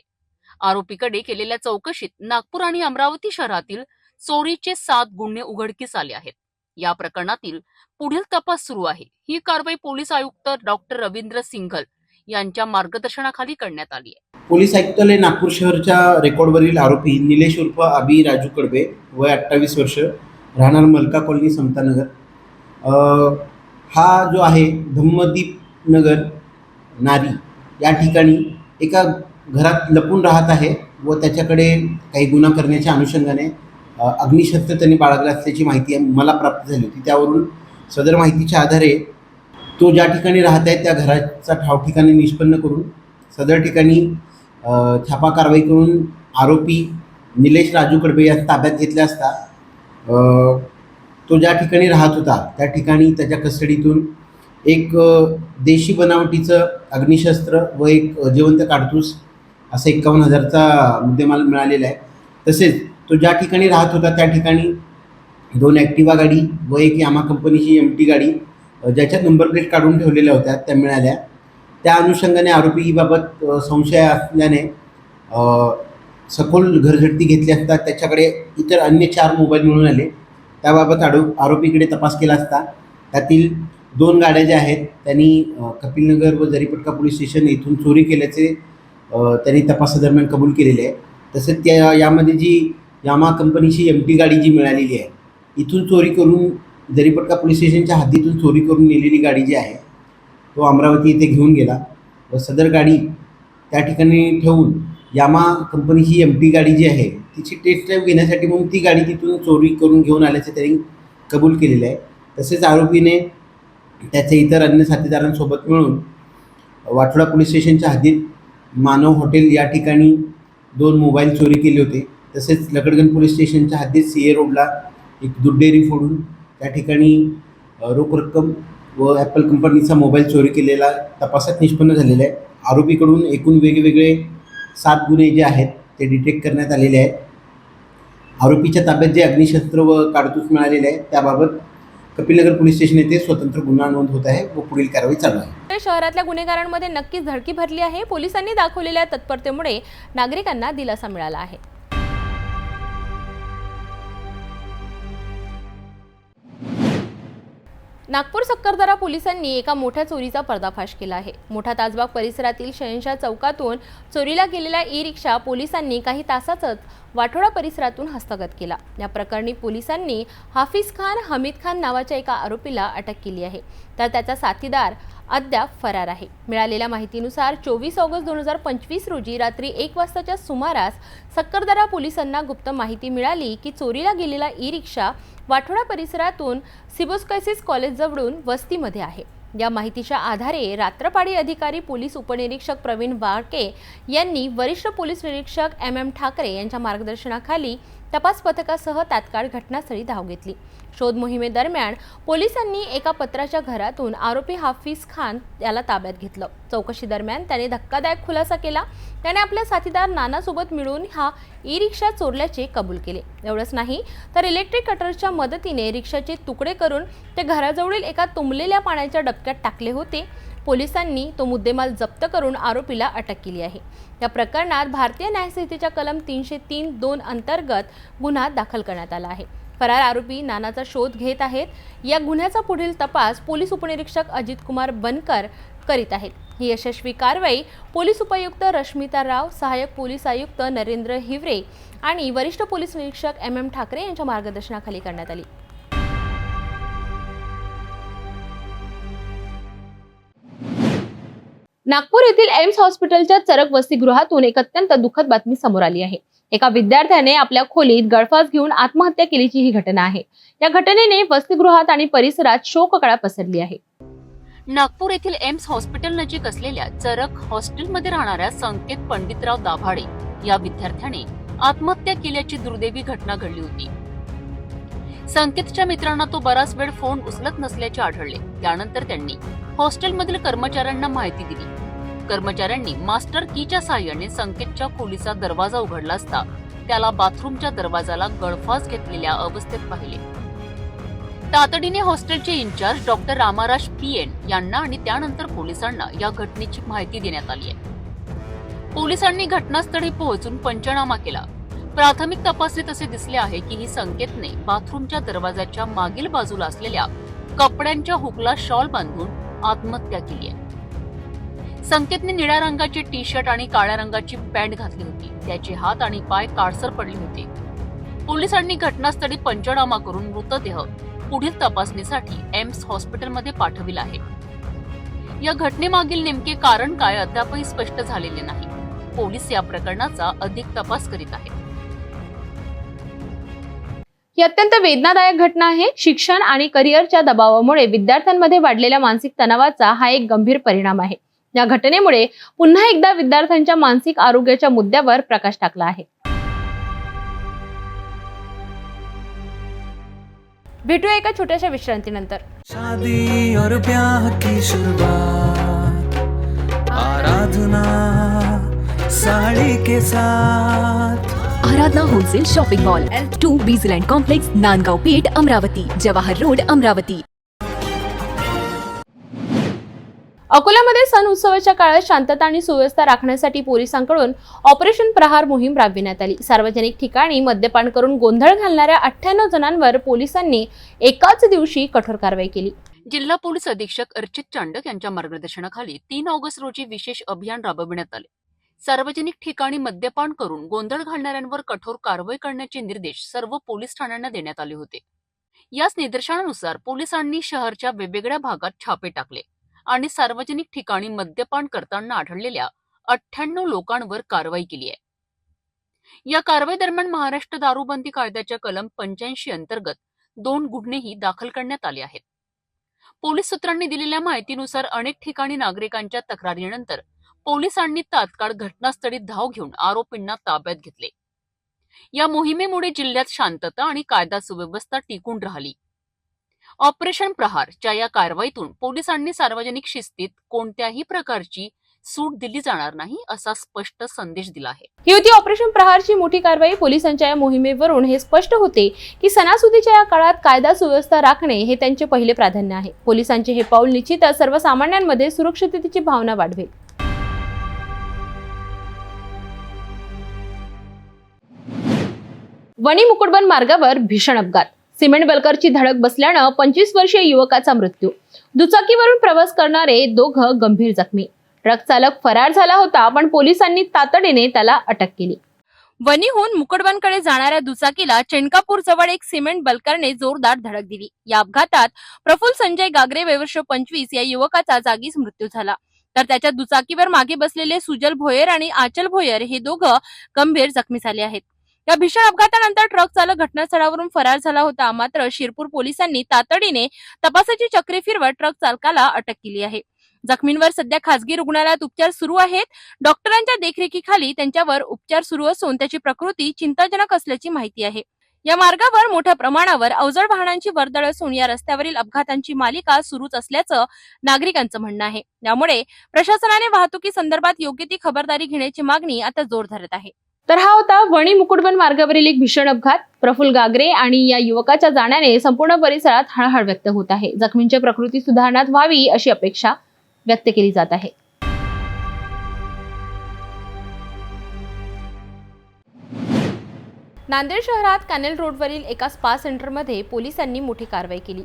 आरोपीकडे केलेल्या चौकशीत नागपूर आणि अमरावती शहरातील चोरीचे 7 गुन्हे उघडकीस आले आहेत. या प्रकरणातील पुढील तपास सुरू आहे. ही कारवाई पोलीस आयुक्त डॉक्टर रवींद्र सिंघल यांच्या मार्गदर्शनाखाली करण्यात आली आहे. पोलीस आयुक्तालय नागपूर शहरच्या रेकॉर्डवरील आरोपी निलेश उर्फ अभि राजू कडबे वय 28 वर्ष राहणार मलका कॉलनी समतानगर, हा जो आहे धम्मदीप नगर नारी या ठिकाणी एका घरात लपून राहत आहे व त्याच्याकडे काही गुन्हा करण्याच्या अनुषंगाने अग्निशस्त्र त्यांनी बाळगलं असल्याची माहिती मला प्राप्त झाली होती. त्यावरून सदर माहितीच्या आधारे तो ज्या ठिकाणी राहत आहे त्या घराचा ठाव ठिकाणी निष्पन्न करून सदर ठिकाणी छापा कारवाई करून आरोपी निलेश राजू कडबे या ताब्यात घेतला असता तो ज्या ठिकाणी राहत होता त्या ठिकाणी त्याच्या कस्टडीतून एक देशी बनावटीचं अग्निशस्त्र व एक जिवंत काडतूस असं 51,000चा मुद्देमाल मिळालेला आहे. तसेच तो ज्या ठिकाणी राहत होता त्या ठिकाणी 2 ॲक्टिवा गाडी व एक यामा कंपनीची MT गाडी ज्याच्या नंबर प्लेट काढून ठेवलेल्या होत्या त्या मिळाल्या. त्या अनुषंगाने आरोपीबाबत संशय असल्याने सखोल घरझडती घेतली असता त्याच्याकडे इतर अन्य 4 मोबाईल मिळून आले. त्याबाबत आरोपीकडे तपास केला असता त्यातील 2 गाड्या ज्या आहेत त्यांनी कपिलनगर व जरीपटका पोलीस स्टेशन येथून चोरी केल्याचे त्यांनी तपासादरम्यान कबूल केलेले आहे. तसेच यामध्ये जी यामा कंपनीची MT गाडी जी मिळालेली आहे इथून चोरी करून जरीपटका पोलीस स्टेशनच्या हद्दीतून चोरी करून नेलेली गाडी जी आहे तो अमरावती येथे घेऊन गेला व सदर गाडी त्या ठिकाणी ठेवून यामा कंपनीची MT गाडी जी आहे तिची टेस्ट ड्राईव्ह घेण्यासाठी म्हणून ती गाडी तिथून चोरी करून घेऊन आल्याचे त्यांनी कबूल केलेलं आहे. तसेच आरोपीने त्याचे इतर अन्य साथीदारांसोबत मिळून वाठोडा पोलीस स्टेशनच्या हद्दीत मानव हॉटेल या ठिकाणी 2 मोबाईल चोरी केले होते. तसेच लकडगंज पोलीस स्टेशनच्या हद्दीत CA रोडला एक दूध डेअरी फोडून त्या ठिकाणी रोख रक्कम व ॲपल कंपनीचा मोबाईल चोरी केलेला तपासात निष्पन्न झालेला आहे. आरोपीकडून एकूण वेगवेगळे 7 गुन्हे जे आहेत ते डिटेक्ट करण्यात आलेले आहेत. आरोपीच्या ताब्यात जे अग्निशस्त्र व काडतूस मिळालेले आहे त्याबाबत कपिलनगर पोलीस स्टेशन येथे स्वतंत्र गुन्हा नोंद होत आहे व पुढील कारवाई चालू आहे. शहरातल्या गुन्हेगारांमध्ये नक्कीच धडकी भरली आहे. पोलिसांनी दाखवलेल्या तत्परतेमुळे नागरिकांना दिलासा मिळाला आहे. नागपूर सक्करदरा पोलिसांनी एका मोठ्या चोरीचा पर्दाफाश केला आहे. मोठा ताजबाग परिसरातील शहनशाह चौकातून चोरीला गेलेला ई-रिक्षा पोलिसांनी काही तासातच वाठोडा परिसरातून हस्तगत केला. या प्रकरणी पोलिसांनी हाफिज खान हमीद खान नावाच्या एका आरोपीला अटक केली आहे, तर त्याचा साथीदार अद्याप फरार आहे. मिळालेल्या माहितीनुसार 24 ऑगस्ट 2025 रोजी रात्री 1 वाजताच्या सुमारास सक्करदरा पोलिसांना गुप्त माहिती मिळाली की चोरीला गेलेला ई-रिक्षा वाठोडा परिसरातून सिबोस्कायसिस कॉलेजजवळून वस्तीमध्ये आहे. या माहितीच्या आधारे रात्रपाडी अधिकारी पोलीस उपनिरीक्षक प्रवीण वाळके यांनी वरिष्ठ पोलीस निरीक्षक MM ठाकरे यांच्या मार्गदर्शनाखाली तपास पथकासह तात्काळ घटनास्थळी धाव घेतली. शोध मोहिमेदरम्यान पोलिसांनी एका पत्राच्या घरातून आरोपी हाफिज खान याला ताब्यात घेतलं. चौकशी दरम्यान त्याने धक्कादायक खुलासा केला. त्याने आपल्या साथीदार नानासोबत मिळून हा ई-रिक्षा चोरल्याचे कबूल केले. एवढंच नाही तर इलेक्ट्रिक कटरच्या मदतीने रिक्षाचे तुकडे करून ते घराजवळील एका तुंबलेल्या पाण्याच्या डबक्यात टाकले होते. पोलिसांनी तो मुद्देमाल जप्त करून आरोपीला अटक केली आहे. या प्रकरणात भारतीय न्यायसंहितेच्या कलम 303(2) अंतर्गत गुन्हा दाखल करण्यात आला आहे. फरार आरोपी नानाचा शोध घेत आहेत. या गुन्ह्याचा पुढील तपास पोलीस उपनिरीक्षक अजित कुमार बनकर करीत आहेत. ही यशस्वी कारवाई पोलीस उपायुक्त रश्मिता राव, सहाय्यक पोलीस आयुक्त नरेंद्र हिवरे आणि वरिष्ठ पोलीस निरीक्षक MM ठाकरे यांच्या मार्गदर्शनाखाली करण्यात आली. नागपूर येथील एम्स हॉस्पिटलच्या चरक वसतिगृहातून एक अत्यंत दुःखद बातमी समोर आली आहे. एका विद्यार्थ्याने आपल्या खोलीत गळफास घेऊन आत्महत्या केल्याची ही घटना आहे. या घटनेने वसतिगृहात आणि परिसरात शोककळा पसरली आहे. नागपूर येथील एम्स हॉस्पिटल नजीक असलेल्या चरक हॉस्टेलमध्ये राहणाऱ्या संकेत पंडितराव दाभाडे या विद्यार्थ्याने आत्महत्या केल्याची दुर्दैवी घटना घडली होती. संकेतच्या मित्रांना तो बराच वेळ फोन उचलत नसल्याचे आढळले. त्यानंतर त्यांनी हॉस्टेलमधील कर्मचाऱ्यांना माहिती दिली. कर्मचाऱ्यांनी मास्टर कीच्या साहाय्याने संकेतच्या खोलीचा दरवाजा उघडला असता त्याला बाथरूमच्या दरवाजाला गळफास घेतलेल्या अवस्थेत पाहिले. तातडीने हॉस्टेलचे इन्चार्ज डॉक्टर रामाराज PN यांना आणि त्यानंतर पोलिसांना या घटनेची माहिती देण्यात आली आहे. पोलिसांनी घटनास्थळी पोहोचून पंचनामा केला. प्राथमिक तपासणीत असे दिसले आहे की ही संकेतने बाथरूमच्या दरवाजाच्या मागील बाजूला असलेल्या कपड्यांच्या हुकला शॉल बांधून आत्महत्या केली आहे. संकेतने निळ्या रंगाचे टी-शर्ट आणि काळ्या रंगाची पॅन्ट घातली होती. त्याचे हात आणि पाय काळसर पडले होते. पोलिसांनी घटनास्थळी पंचनामा करून मृतदेह पुढील तपासणीसाठी एम्स हॉस्पिटलमध्ये पाठविला आहे. या घटनेमागील नेमके कारण काय अद्यापही स्पष्ट झालेले नाही. पोलीस या प्रकरणाचा अधिक तपास करीत आहेत. ही अत्यंत वेदनादायक घटना आहे. शिक्षण आणि करिअरच्या दबावामुळे विद्यार्थ्यांमध्ये वाढलेल्या मानसिक तणावाचा हा एक गंभीर परिणाम आहे. या घटनेमुळे पुन्हा एकदा विद्यार्थ्यांच्या मानसिक आरोग्याच्या मुद्द्यावर प्रकाश टाकला आहे. भेटूया एका छोट्याशा विश्रांतीनंतर. शादी और ब्याह की शुरुआत आराधना साड़ी के साथ. Aradhana wholesale shopping mall L2 Bijland complex, Nandgaon Peth, Amravati. Jawahar road, Amravati. अकोल्यामध्ये सण उत्सवाच्या काळात शांतता आणि सुव्यवस्था राखण्यासाठी पोलिसांकडून ऑपरेशन प्रहार मोहीम राबविण्यात आली. सार्वजनिक ठिकाणी मद्यपान करून गोंधळ घालणाऱ्या 98 जणांवर पोलिसांनी एकाच दिवशी कठोर कारवाई केली. जिल्हा पोलीस अधीक्षक अर्चित चांडक यांच्या मार्गदर्शनाखाली 3 ऑगस्ट रोजी विशेष अभियान राबविण्यात आले. सार्वजनिक ठिकाणी मद्यपान करून गोंधळ घालणाऱ्यांवर कठोर कारवाई करण्याचे निर्देश सर्व पोलीस ठाण्यांना देण्यात आले होते. याच निदर्शनानुसार पोलिसांनी शहराच्या वेगवेगळ्या भागात छापे टाकले आणि सार्वजनिक ठिकाणी मद्यपान करताना आढळलेल्या 98 लोकांवर कारवाई केली आहे. या कारवाई दरम्यान महाराष्ट्र दारूबंदी कायद्याच्या कलम 85 अंतर्गत 2 गुन्हेही दाखल करण्यात आले आहेत. पोलीस सूत्रांनी दिलेल्या माहितीनुसार अनेक ठिकाणी नागरिकांच्या तक्रारीनंतर पोलिसांनी तात्काळ घटनास्थळी धाव घेऊन आरोपींना ताब्यात घेतले. या मोहिमेमुळे जिल्ह्यात शांतता आणि कायदा सुव्यवस्था टिकून राहिली. ऑपरेशन प्रहारच्या या कारवाईतून पोलिसांनी सार्वजनिक शिस्तीत कोणत्याही प्रकारची सूट दिली जाणार नाही असा स्पष्ट संदेश दिला आहे. ही होती ऑपरेशन प्रहारची मोठी कारवाई. पोलिसांच्या या मोहिमेवरून हे स्पष्ट होते की सणासुदीच्या या काळात कायदा सुव्यवस्था राखणे हे त्यांचे पहिले प्राधान्य आहे. पोलिसांचे हे पाऊल निश्चितच सर्वसामान्यांमध्ये सुरक्षिततेची भावना वाढवेल. वणी मुकुटबन मार्गावर भीषण अपघात. सिमेंट बल्करची धडक बसल्यानं 25 वर्षीय युवकाचा मृत्यू. दुचाकीवरून प्रवास करणारे दोघं गंभीर जखमी. ट्रक चालक फरार झाला होता, पण पोलिसांनी तातडीने त्याला अटक केली. वणीहून मुकुटबनकडे जाणाऱ्या दुचाकीला चेंडकापूर जवळ एक सिमेंट बल्करने जोरदार धडक दिली. या अपघातात प्रफुल्ल संजय गागरे वय वर्ष 25 या युवकाचा जागीच मृत्यू झाला. तर त्याच्या दुचाकीवर मागे बसलेले सुजल भोयर आणि आचल भोयर हे दोघं गंभीर जखमी झाले आहेत. या भीषण अपघातानंतर ट्रक चालक घटनास्थळावरून फरार झाला होता. मात्र शिरपूर पोलिसांनी तातडीने तपासाची चक्री फिरवत ट्रक चालकाला अटक केली आहे. जखमींवर सध्या खासगी रुग्णालयात उपचार सुरू आहेत. डॉक्टरांच्या देखरेखीखाली त्यांच्यावर उपचार सुरू असून त्याची प्रकृती चिंताजनक असल्याची माहिती आहे. या मार्गावर मोठ्या प्रमाणावर अवजड वाहनांची वर्दळ असून या रस्त्यावरील अपघातांची मालिका सुरूच असल्याचं नागरिकांचं म्हणणं आहे. त्यामुळे प्रशासनाने वाहतुकी संदर्भात योग्य ती खबरदारी घेण्याची मागणी आता जोर धरत आहे. तर हा होता वणी मुकुटबन मार्गावरील एक भीषण अपघात. प्रफुल्ल गागरे आणि या युवकाच्या जाण्याने संपूर्ण परिसरात हळहळ व्यक्त होत आहे. जखमींची प्रकृती सुधारण्यात व्हावी अशी अपेक्षा व्यक्त केली जात आहे. नांदेड शहरात कॅनेल रोडवरील एका स्पा सेंटरमध्ये पोलिसांनी मोठी कारवाई केली.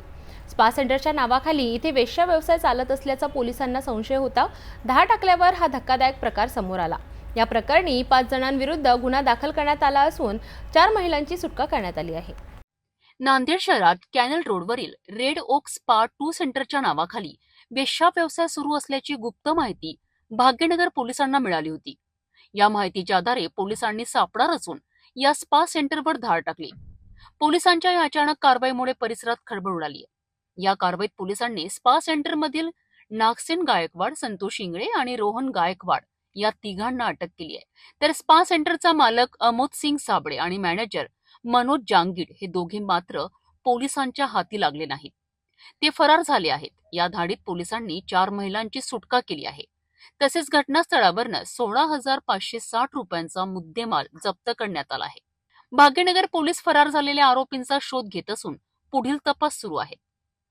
स्पा सेंटरच्या नावाखाली इथे वेश्या व्यवसाय चालत असल्याचा पोलिसांना संशय होता. 10 टाकल्यावर हा धक्कादायक प्रकार समोर आला. या प्रकरणी 5 जणांविरुद्ध गुन्हा दाखल करण्यात आला असून 4 महिलांची सुटका करण्यात आली आहे. नांदेड शहरात कॅनल रोडवरील रेड ओक स्पा 2 सेंटरच्या नावाखाली वेश्या व्यवसाय सुरू असल्याची गुप्त माहिती भाग्यनगर पोलिसांना मिळाली होती. या माहितीच्या आधारे पोलिसांनी सापळा रचून या स्पा सेंटरवर धाड टाकली. पोलिसांच्या या अचानक कारवाईमुळे परिसरात खळबळ उडाली. या कारवाईत पोलिसांनी स्पा सेंटरमधील नागसेन गायकवाड, संतोष इंगळे आणि रोहन गायकवाड या 3घांना अटक केली आहे. तर स्पा सेंटरचा मालक अमोद सिंग साबळे आणि मॅनेजर मनोज जांगीड हे दोघे मात्र पोलिसांच्या हाती लागले नाहीत. ते फरार झाले आहेत. या धाडीत पोलिसांनी 4 महिलांची सुटका केली आहे. तसेच घटनास्थळावरनं 16,560 रुपयांचा मुद्देमाल जप्त करण्यात आला आहे. भाग्यनगर पोलीस फरार झालेल्या आरोपींचा शोध घेत असून पुढील तपास सुरू आहे.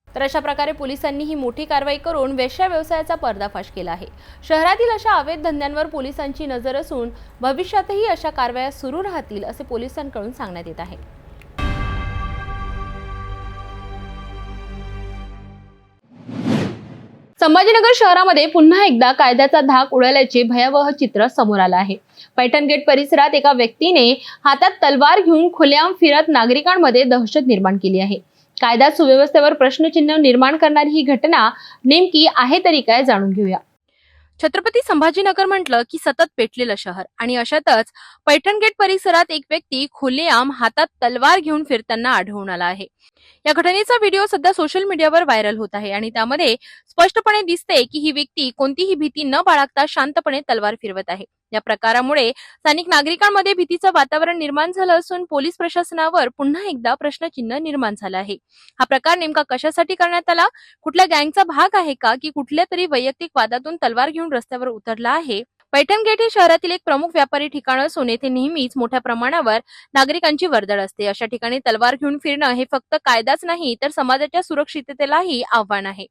तर अशा प्रकारे पोलिसांनी ही मोठी कारवाई करून वेश्या व्यवसायाचा पर्दाफाश केला आहे. शहरातील अशा अवैध धंद्यांवर पोलिसांची नजर असून भविष्यातही अशा कारवाया सुरू राहतील असे पोलिसांकडून सांगण्यात येत आहे. संभाजीनगर शहरामध्ये पुन्हा एकदा कायद्याचा धाक उडाल्याचे भयावह चित्र समोर आलं आहे. पैठण गेट परिसरात एका व्यक्तीने हातात तलवार घेऊन खुलेआम फिरत नागरिकांमध्ये दहशत निर्माण केली आहे. कायदा सुव्यवस्थेवर प्रश्नचिन्ह निर्माण करणारी ही घटना नेमकी आहे तरी काय जाणून घेऊया. छत्रपती संभाजीनगर म्हटलं की सतत पेटलेलं शहर आणि अशातच पैठण गेट परिसरात एक व्यक्ती खुलेआम हातात तलवार घेऊन फिरताना आढळून आला आहे. या घटनेचा व्हिडिओ सध्या सोशल मीडियावर व्हायरल होत आहे आणि त्यामध्ये स्पष्टपणे दिसते की ही व्यक्ती कोणतीही भीती न बाळगता शांतपणे तलवार फिरवत आहे. या प्रकारामुळे स्थानिक नागरिकांमध्ये भीतीचं वातावरण निर्माण झालं असून पोलीस प्रशासनावर पुन्हा एकदा प्रश्नचिन्ह निर्माण झालं आहे. हा प्रकार नेमका कशासाठी करण्यात आला, कुठल्या गँगचा भाग आहे का की कुठल्या तरी वैयक्तिक वादातून तलवार घेऊन रस्त्यावर उतरला आहे. पैठण गेट हे शहरातील एक प्रमुख व्यापारी ठिकाण असून येथे नेहमीच मोठ्या प्रमाणावर नागरिकांची वर्दळ असते. अशा ठिकाणी तलवार घेऊन फिरणं हे फक्त कायदाच नाही तर समाजाच्या सुरक्षिततेलाही आव्हान आहे.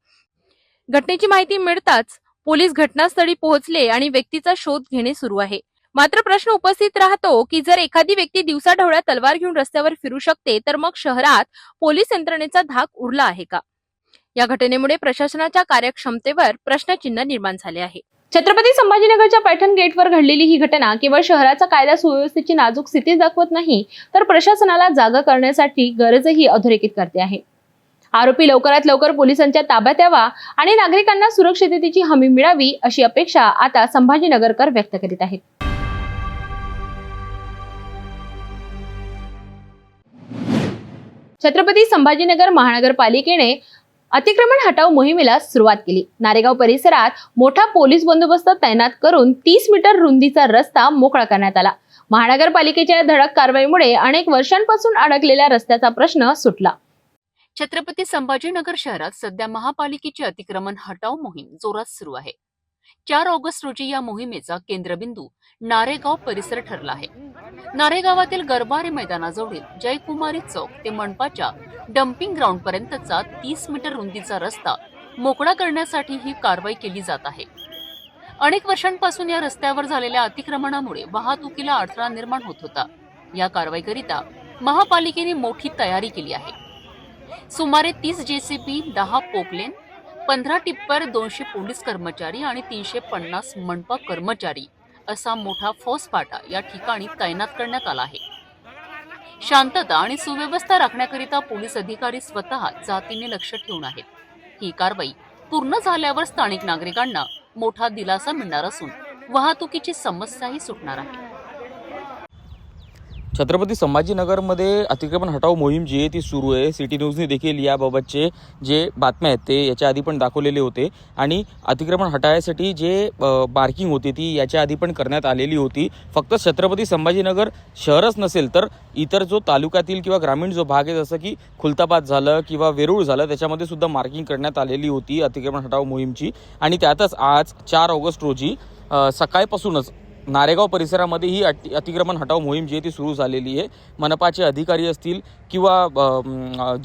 घटनेची माहिती मिळताच पोलीस घटनास्थळी पोहोचले आणि व्यक्तीचा शोध घेणे सुरू आहे. मात्र प्रश्न उपस्थित राहतो की जर एखादी व्यक्ती दिवसाढवळ्या तलवार घेऊन रस्त्यावर फिरू शकते तर मग शहरात पोलीस यंत्रणेचा धाक उरला आहे का? या घटनेमुळे प्रशासनाच्या कार्यक्षमतेवर प्रश्नचिन्ह निर्माण झाले आहे. छत्रपती संभाजीनगरच्या पैठण गेटवर घडलेली ही घटना केवळ शहराचा कायदा सुव्यवस्थेची नाजूक स्थिती दाखवत नाही तर प्रशासनाला जागा करण्यासाठी गरजही अधोरेखित करते आहे. आरोपी लवकरात लवकर पोलिसांच्या ताब्यात यावा आणि नागरिकांना सुरक्षिततेची हमी मिळावी अशी अपेक्षा आता संभाजीनगरकर व्यक्त करीत आहेत. छत्रपती संभाजीनगर महानगरपालिकेने अतिक्रमण हटाव मोहिमेला सुरुवात केली. नारेगाव परिसरात मोठा पोलीस बंदोबस्त तैनात करून 30 मीटर रुंदीचा रस्ता मोकळा करण्यात आला. महानगरपालिकेच्या धडक कारवाईमुळे अनेक वर्षांपासून अडकलेल्या रस्त्याचा प्रश्न सुटला. छत्रपती संभाजीनगर शहरात सध्या महापालिकेची अतिक्रमण हटाव मोहीम जोरात सुरू आहे. 4 ऑगस्ट रोजी या मोहिमेचा केंद्रबिंदू नारेगाव परिसर ठरला आहे. नारेगावातील गरबारे मैदानाजवळील जयकुमारी चौक ते मनपाच्या डम्पिंग ग्राउंड पर्यंतचा 30 मीटर रुंदीचा रस्ता मोकळा करण्यासाठी ही कारवाई केली जात आहे. अनेक वर्षांपासून या रस्त्यावर झालेल्या अतिक्रमणामुळे वाहतुकीला अडथळा निर्माण होत होता. या कारवाईकरिता महापालिकेने मोठी तयारी केली आहे. सुमारे 30 जेसीबी, 10 पोकलेन, 15 टिप्पर, 200 पोलीस कर्मचारी आणि 350 मनपा कर्मचारी असा मोठा फौजफाटा या ठिकाणी तैनात करण्यात आला आहे. शांतता आणि सुव्यवस्था राखण्याकरिता पोलीस अधिकारी स्वतः जातीने लक्ष ठेवून आहेत. ही कारवाई पूर्ण झाल्यावर स्थानिक नागरिकांना मोठा दिलासा मिळणार असून वाहतुकीची समस्याही सुटणार आहे. छत्रपती संभाजीनगरमध्ये अतिक्रमण हटाव मोहीम जी आहे ती सुरू आहे. सिटी न्यूजने देखील याबाबतचे जे बातम्या आहेत ते याच्या आधी पण दाखवलेले होते आणि अतिक्रमण हटावण्यासाठी जे मार्किंग होती ती याच्या आधी पण करण्यात आलेली होती. फक्त छत्रपती संभाजीनगर शहरच नसेल तर इतर जो तालुक्यातील किंवा ग्रामीण जो भाग आहे जसं की खुलताबाद झालं किंवा वेरूळ झालं त्याच्यामध्ये सुद्धा मार्किंग करण्यात आलेली होती अतिक्रमण हटाव मोहीमची. आणि त्यातच आज 4 ऑगस्ट रोजी सकाळपासूनच नारेगाव परिसरामध्ये ही अतिक्रमण हटाव मोहीम जी आहे ती सुरू झालेली आहे. मनपाचे अधिकारी असतील किंवा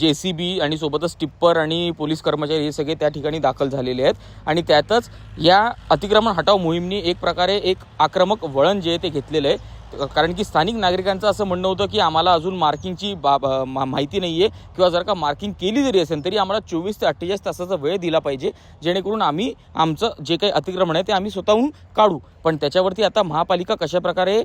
JCB आणि सोबतच टिप्पर आणि पोलीस कर्मचारी हे सगळे त्या ठिकाणी दाखल झालेले आहेत. आणि त्यातच या अतिक्रमण हटाव मोहीमने एक प्रकारे एक आक्रमक वळण जे आहे ते घेतलेलं आहे. कारण की स्थानिक नागरिकांचं असं म्हणणं होतं की आम्हाला अजून मार्किंगची माहिती नाही आहे किंवा जर का मार्किंग केली जरी असेल तरी आम्हाला 24 ते 48 तासाचा वेळ दिला पाहिजे जेणेकरून आम्ही आमचं जे काही अतिक्रमण आहे ते आम्ही स्वतःहून काढू. पण त्याच्यावरती आता महापालिका कशाप्रकारे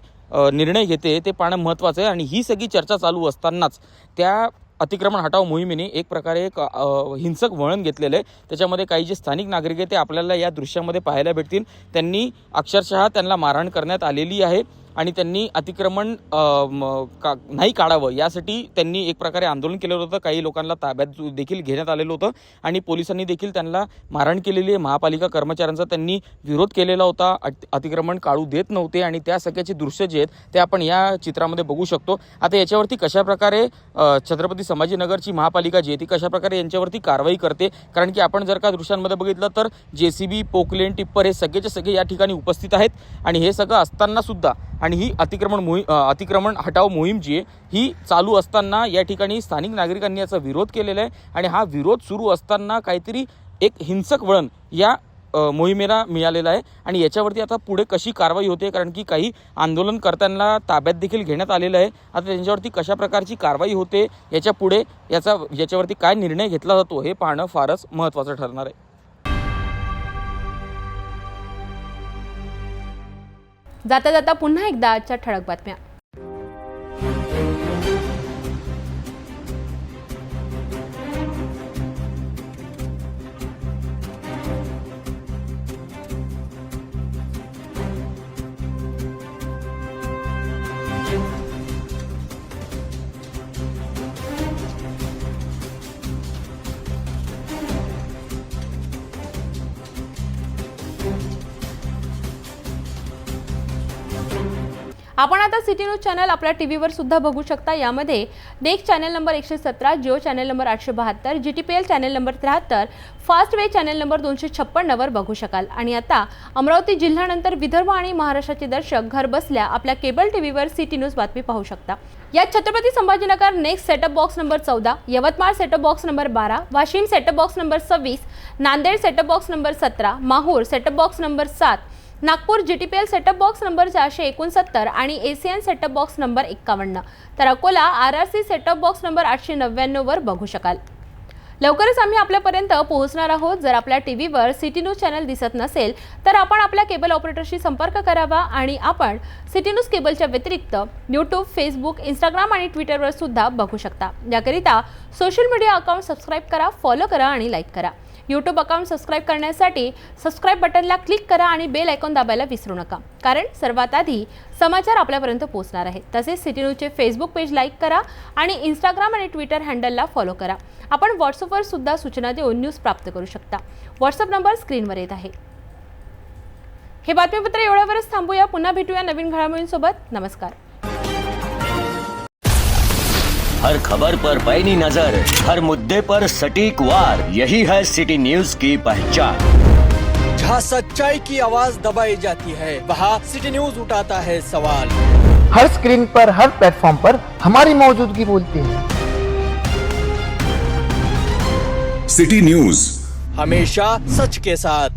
निर्णय घेते ते पाहणं महत्त्वाचं आहे. आणि ही सगळी चर्चा चालू असतानाच त्या अतिक्रमण हटाव मोहिमेने एक प्रकारे एक हिंसक वळण घेतलेलं आहे. त्याच्यामध्ये काही जे स्थानिक नागरिक आहेत ते आपल्याला या दृश्यामध्ये पाहायला भेटतील. त्यांनी अक्षरशः त्यांना मारहाण करण्यात आलेली आहे आणि त्यांनी अतिक्रमण नाही काढावं यासाठी त्यांनी एक प्रकारे आंदोलन केलेलं होतं. काही लोकांना ताब्यात देखील घेण्यात आलेलं होतं आणि पोलिसांनी देखील त्यांना मारहाण केलेली आहे. महापालिका कर्मचाऱ्यांचा त्यांनी विरोध केलेला होता, अतिक्रमण काढू देत नव्हते आणि त्या सगळ्याचे दृश्य जे आहेत ते आपण या चित्रामध्ये बघू शकतो. आता याच्यावरती कशाप्रकारे छत्रपती संभाजीनगरची महापालिका जी आहे ती कशाप्रकारे यांच्यावरती कारवाई करते. कारण की आपण जर का दृश्यांमध्ये बघितलं तर JCB, पोकलेन, टिप्पर हे सगळेचे सगळे या ठिकाणी उपस्थित आहेत आणि हे सगळं असताना सुद्धा आणि ही अतिक्रमण हटाव मोहीम जी आहे ही चालू असताना या ठिकाणी स्थानिक नागरिकांनी याचा विरोध केलेला आहे आणि हा विरोध सुरू असताना काहीतरी एक हिंसक वळण या मोहिमेला मिळालेला आहे आणि याच्यावरती आता पुढे कशी कारवाई होते, कारण की काही आंदोलनकर्त्यांना ताब्यात देखील घेण्यात आलेलं आहे. आता त्यांच्यावरती कशा प्रकारची कारवाई होते याच्या पुढे याच्यावरती काय निर्णय घेतला जातो हे पाहणं फारच महत्त्वाचं ठरणार आहे. जाता जाता पुन्हा एकदा आजच्या ठळक बातम्या. आपण आता सिटी न्यूज चॅनल आपल्या टीव्हीवर सुद्धा बघू शकता. यामध्ये next channel number 117, Jio channel number 872, GTPL channel number 73, fast way channel number 256 वर बघू शकाल. आणि आता अमरावती जिल्ह्यानंतर विदर्भ आणि महाराष्ट्राचे दर्शक घर बसल्या आपल्या केबल टीव्हीवर सिटी न्यूज बातमी पाहू शकता. यात Chhatrapati Sambhajinagar next setup box number 14, Yavatmal setup box number 12, Washim setup box number 26, Nanded setup box number 17, Mahur setup box number 7, Nagpur GTPL setup box number 469 आणि ACN सेटअप बॉक्स नंबर 51, तर Akola RRC setup box number 899 वर बघू शकाल. लवकरच आम्ही आपल्यापर्यंत पोहोचणार आहोत. जर आपल्या टीव्हीवर सिटी न्यूज चॅनल दिसत नसेल तर आपण आपल्या केबल ऑपरेटरशी संपर्क करावा आणि आपण सिटी न्यूज केबलच्या व्यतिरिक्त यूट्यूब, फेसबुक, इंस्टाग्राम आणि ट्विटरवर सुद्धा बघू शकता. याकरिता सोशल मीडिया अकाउंट सबस्क्राईब करा, फॉलो करा आणि लाईक करा. यूट्यूब अकाउंट सबस्क्राईब करण्यासाठी सबस्क्राईब बटनला क्लिक करा आणि बेल आयकॉन दाबायला विसरू नका, कारण सर्वात आधी समाचार आपल्यापर्यंत पोहोचणार आहेत. तसेच सिटी न्यूजचे फेसबुक पेज लाईक करा आणि इंस्टाग्राम आणि ट्विटर हँडलला फॉलो करा. आपण व्हॉट्सअपवर सुद्धा सूचना देऊन न्यूज प्राप्त करू शकता. व्हॉट्सअप नंबर स्क्रीनवर येत आहे. हे बातमीपत्र एवढ्यावरच थांबूया. पुन्हा भेटूया नवीन घडामोडींसोबत. नमस्कार. हर खबर पर पैनी नजर, हर मुद्दे पर सटीक वार, यही है सिटी न्यूज की पहचान. जहाँ सच्चाई की आवाज दबाई जाती है वहाँ सिटी न्यूज उठाता है सवाल. हर स्क्रीन पर, हर प्लेटफॉर्म पर हमारी मौजूदगी बोलती है. सिटी न्यूज हमेशा सच के साथ.